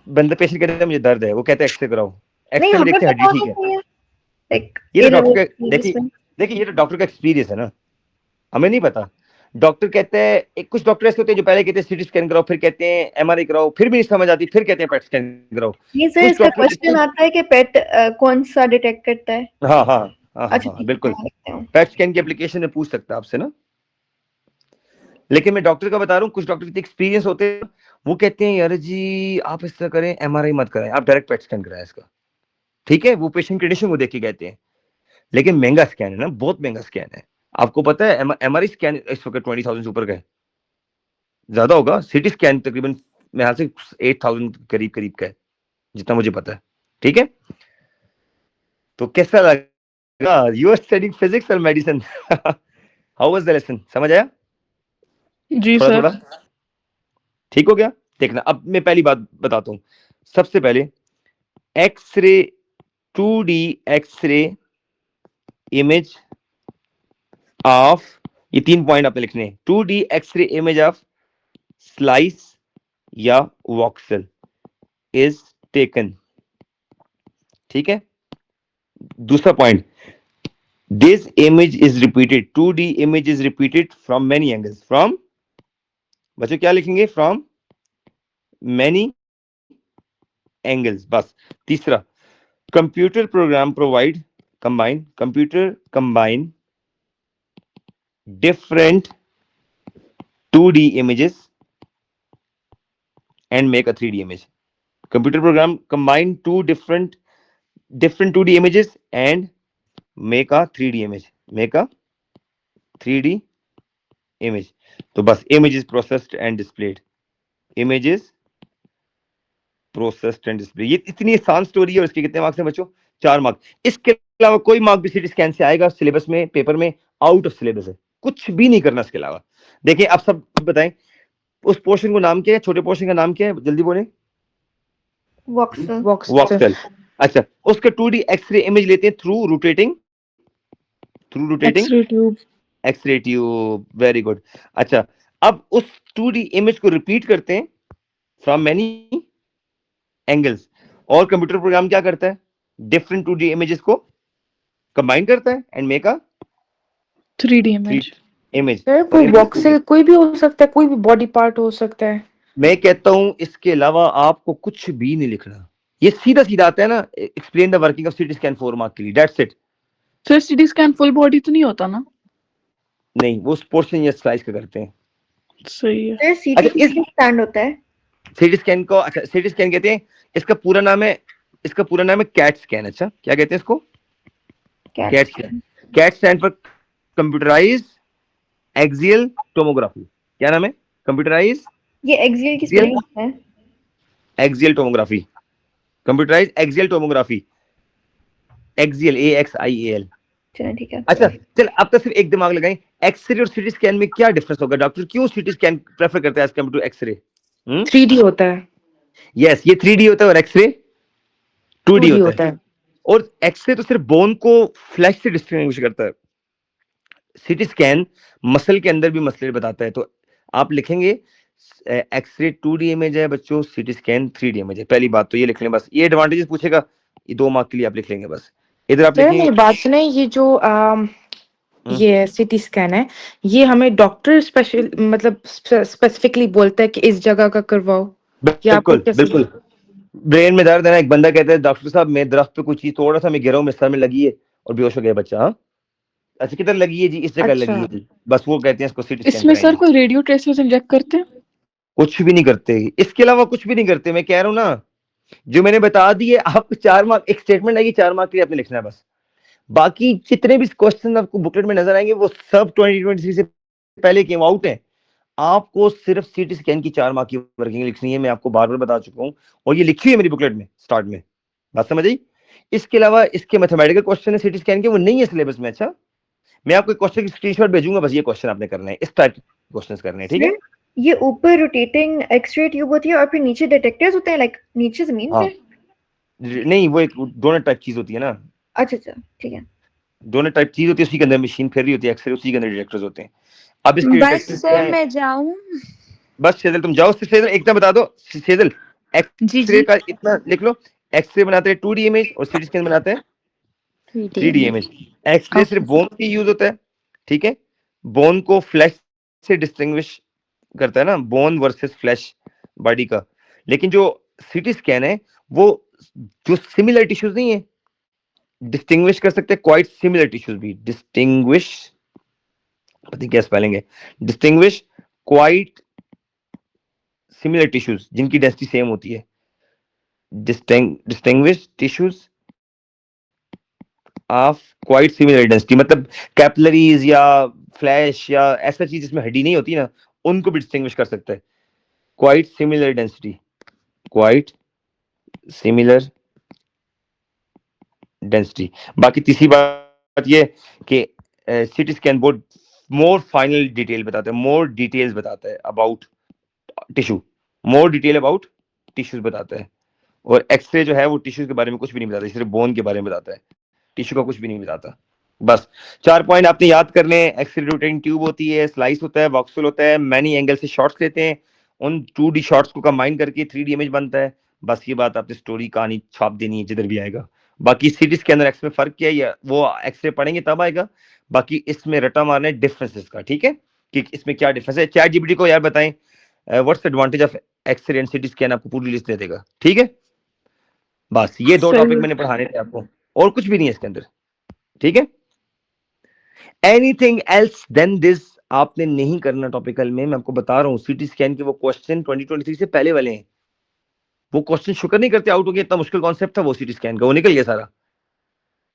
बंदा पेशेंट कहता है मुझे दर्द है, वो कहते हैं एक्सरे कराओ, एक्सरे में देखते हैं हड्डी ठीक है। ये तो डॉक्टर का, देखिए ये तो डॉक्टर का एक्सपीरियंस है ना, हमें नहीं पता। डॉक्टर कहते हैं, कुछ डॉक्टर ऐसे होते हैं जो पहले कहते हैं सीटी स्कैन कराओ, फिर कहते हैं एमआरआई कराओ, फिर भी नहीं समझ आती, फिर कहते हैं पेट स्कैन कराओ। ये सर इसका क्वेश्चन आता है कि पेट कौन सा डिटेक्ट करता है? हाँ हाँ हाँ, अच्छा, हाँ बिल्कुल, पेट स्कैन की एप्लीकेशन में पूछ सकता है आपसे ना। लेकिन मैं डॉक्टर का बता रहा हूँ, कुछ डॉक्टर के एक्सपीरियंस होते हैं, वो कहते हैं यार जी आप इस तरह करें, एमआरआई मत कराएं, आप डायरेक्ट पेट स्कैन कराएं इसका। ठीक है, वो पेशेंट कंडीशन को देख के कहते हैं। लेकिन महंगा स्कैन है ना, बहुत महंगा स्कैन है। आपको पता है एमआरआई स्कैन इस वक्त 20,000 से ऊपर का है, ज्यादा होगा। सिटी स्कैन तकरीबन मेरे ख्याल से 8,000 करीब का है, जितना मुझे पता है। ठीक है, तो कैसा लगा? यू आर स्टडीइंग फिजिक्स और medicine. How was the lesson? समझ आया? जी सर। ठीक हो गया? देखना, अब मैं पहली बात बताता हूँ। सबसे पहले x ray, 2D x-ray image of, ये 3 पॉइंट आपने लिखने हैं। 2D x-ray image of slice या वॉक्सल इज टेकन। ठीक है, दूसरा point, this image is repeated, 2D image is repeated from many angles. From, बच्चों क्या लिखेंगे? फ्रॉम मेनी एंगल्स, बस। तीसरा, computer program provide computer combine different 2D images and make a 3D image. Computer program combine two different 2D images and make a 3D image. Make a 3D image. तो बस image is processed and displayed. Image is processed and displayed. ये इतनी आसान story है और इसके कितने marks हैं बच्चों? 4 मार्क्स। इसके अलावा कोई मार्क भी सीटी स्कैन से आएगा सिलेबस में, पेपर में, आउट ऑफ सिलेबस है, कुछ भी नहीं करना इसके अलावा। देखिए आप सब बताएं, उस पोर्शन को नाम क्या है? छोटे पोर्शन का नाम क्या है? जल्दी बोलें। वॉक्सल। अच्छा, उसका 2D एक्सरे इमेज लेते हैं through rotating x-ray tube. Very good. अच्छा, अब उस 2D इमेज को रिपीट करते हैं फ्रॉम मेनी एंगल्स, और कंप्यूटर प्रोग्राम क्या करता है? डिफरेंट 2D इमेजेस को कंबाइन करता है and make a 3D image. कोई वॉक्सल कोई भी हो सकता है, कोई भी बॉडी पार्ट हो सकता है। मैं कहता हूं इसके अलावा आपको कुछ भी नहीं लिखना। ये सीधा सीधा आता है ना, explain the working of CT scan 4 mark के लिए, that's it. Sir CT scan full body तो नहीं होता ना? नहीं, वो पोर्शन या स्लाइस का करते हैं। सही है। सर सीटी स्कैन होता है सीटी स्कैन को, अच्छा सीटी स्कैन कहते हैं, इसका पूरा नाम है कैट स्कैन। अच्छा, क्या कहते हैं इसको? CAT scan. CAT stand for computerised axial tomography. क्या नाम है? कंप्यूटराइज ये एक्सियल की स्पेलिंग है? Axial tomography, computerise axial tomography, axial AXIAL। चलो ठीक है। अच्छा चल, अब तो सिर्फ एक दिमाग लगाएं, एक्सरे और सीटी स्कैन में क्या डिफरेंस होगा? डॉक्टर क्यों सीटी स्कैन प्रेफर करते हैं as compare to x ray? 3D होता है। यस, ये 3D होता है और एक्सरे 2D 2D होता है। और एक्सरे तो सिर्फ बोन को फ्लैश से डिस्टिंग्विश करता है, सीटी स्कैन मसल के अंदर भी मसले बताता है। तो आप लिखेंगे एक्सरे 2D इमेज है बच्चों, सीटी स्कैन 3D इमेज है। पहली बात तो ये लिख लें बस, ये एडवांटेजेस पूछेगा, ये 2 मार्क के लिए आप लिख लेंगे बस। इधर आप सर लिखेंगे मेरी बात सुने, ये जो ये सीटी स्कैन है, ये हमें डॉक्टर स्पेशल मतलब स्पेसिफिकली बोलता है कि इस जगह का करवाओ, या आपको बिल्कुल कैसे? बिल्कुल। ब्रेन में दर्द है ना, एक बंदा कहता है डॉक्टर साहब मैं दरख्त पे कुछ चीज तोड़ रहा था, मैं गिरा हूं, मेरे सर में लगी है और बेहोश हो गया बच्चा। हाँ अच्छा, किधर लगी है जी? इस जगह लगी है अच्छा, जी, बस वो कहते हैं इसको सीटी स्कैन इसमें सर कराएंगे। कोई रेडियो ट्रेसेस इंजेक्ट करते हैं? कुछ भी नहीं करते, इसके अलावा कुछ भी नहीं करते। मैं कह रहा हूं ना, जो मैंने बता दी है आपको 4 मार्क, एक स्टेटमेंट आएगी 4 मार्क के लिए आपने लिखना है बस। बाकी जितने भी क्वेश्चन आपको बुकलेट में नजर आएंगे वो सब 2023 से पहले के आउट है। आपको सिर्फ सीटी स्कैन की 4 मार्क की वर्किंग लिखनी है, मैं आपको बार बार बता चुका हूं, और ये लिखी है मेरी बुकलेट में स्टार्ट में, बात समझ आई? इसके अलावा इसके मैथमेटिकल क्वेश्चन है सीटी स्कैन के, वो नहीं है सिलेबस में। अच्छा, मैं आपको क्वेश्चन की स्क्रीनशॉट भेजूंगा, बस ये क्वेश्चन आपने करना है, इस टाइप के क्वेश्चंस करने हैं, ठीक है? ये ऊपर रोटेटिंग एक्सरे ट्यूब होती है और फिर नीचे डिटेक्टर्स होते हैं, लाइक नीचे जमीन हाँ पे? नहीं, वो एक डोनट टाइप चीज होती है ना, अच्छा अच्छा ठीक है। डोनट टाइप चीज होती है, उसी के अंदर मशीन फिर रही होती है, एक्सरे उसी के अंदर डिटेक्टर्स होते हैं। अब इसके बस डिटेक्टर्स क्या सर है? मैं जाऊं? बस शेजल तुम जाओ, शेजल एक बता दो शेजल, जी एक्सरे जी का इतना लिख लो, एक्सरे बनाते हैं 2D इमेज और सीटी स्कैन बनाते हैं 3D इमेज। एक्सरे सिर्फ बोन की यूज होता है, ठीक है? बोन को फ्लैश से डिस्टिंग्विश करता है ना, बोन वर्सेस फ्लैश बॉडी का। लेकिन जो सीटी स्कैन है वो जो सिमिलर टिश्यूज नहीं है, डिस्टिंग्विश कर सकते हैं क्वाइट सिमिलर टिश्यूज भी, डिस्टिंग्विश, पता क्या स्पेलिंग है, डिस्टिंग्विश क्वाइट सिमिलर टिश्यूज जिनकी डेंसिटी सेम होती है, distinguish tissues of quite similar density, मतलब कैपिलरीज या फ्लैश या ऐसा चीज जिसमें हड्डी नहीं होती ना, उनको भी डिस्टिंग्विश कर सकता है, quite similar density, quite similar density. बाकी तीसरी बात ये कि सीटी स्कैन बोर्ड मोर फाइनल डिटेल बताता है, मोर डिटेल्स बताता है about tissue, more detail about tissues बताता है। और एक्सरे जो है वो टिश्यूज के बारे में कुछ भी नहीं बताता, सिर्फ बोन के बारे में बताता है, टिश्यू का कुछ भी नहीं बताता। बस 4 पॉइंट आपने याद करने हैं। एक्सरे रोटेटिंग ट्यूब होती है, स्लाइस होता है, वॉक्सूल होता है, मैनी एंगल से शॉट्स लेते हैं, उन 2D शॉट्स को कंबाइन करके 3D इमेज बनता है। बस ये बात आपने स्टोरी कहानी छाप देनी है जिधर भी आएगा। बाकी सीटी स्कैन और एक्स में फर्क क्या है, या वो एक्सरे पढ़ेंगे तब आएगा। बाकी इसमें रटा मारना है डिफरेंसेस का, ठीक है, कि इसमें क्या डिफरेंस है। चैट जीपीटी को यार बताएं what's advantage of x-ray and CT scan, आपको पूरी लिस्ट दे देगा, ठीक है? बस ये 2 टॉपिक मैंने पढ़ाने थे आपको, और कुछ भी नहीं है इसके अंदर, ठीक है? एनीथिंग एल्स देन दिस आपने नहीं करना टॉपिकल में, मैं आपको बता रहा हूँ। सीटी स्कैन के वो क्वेश्चन 2023 से पहले वाले हैं, वो क्वेश्चन शुक्र नहीं करते आउट हो गया, इतना मुश्किल कॉन्सेप्ट था वो सीटी स्कैन का, वो निकल गया सारा,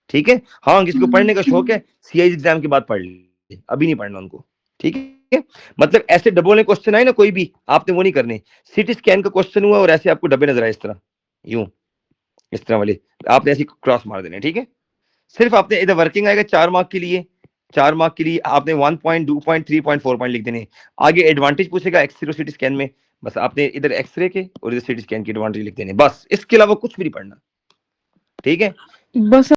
ठीक है? हाँ, किसी को पढ़ने का शौक है सीआई एग्जाम के बाद पढ़ ले, अभी नहीं पढ़ना उनको, ठीक है? मतलब ऐसे डबोले क्वेश्चन आए ना कोई भी, आपने वो नहीं करने। सीटी स्कैन का क्वेश्चन हुआ और ऐसे आपको डब्बे नजर आए इस तरह, यूं इस तरह वाले, आपने ऐसे क्रॉस मार देने, ठीक है? सिर्फ आपने इधर वर्किंग आएगा 4 मार्क के लिए, 4 मार्क के लिए आपने 1 पॉइंट 2 पॉइंट 3 पॉइंट 4 पॉइंट लिख देने। आगे एडवांटेज पूछेगा एक्सरे सीटी स्कैन में, बस आपने इधर एक्सरे के और इधर सीटी स्कैन के एडवांटेज लिख देने, बस इसके अलावा कुछ भी नहीं पढ़ना, ठीक है? बस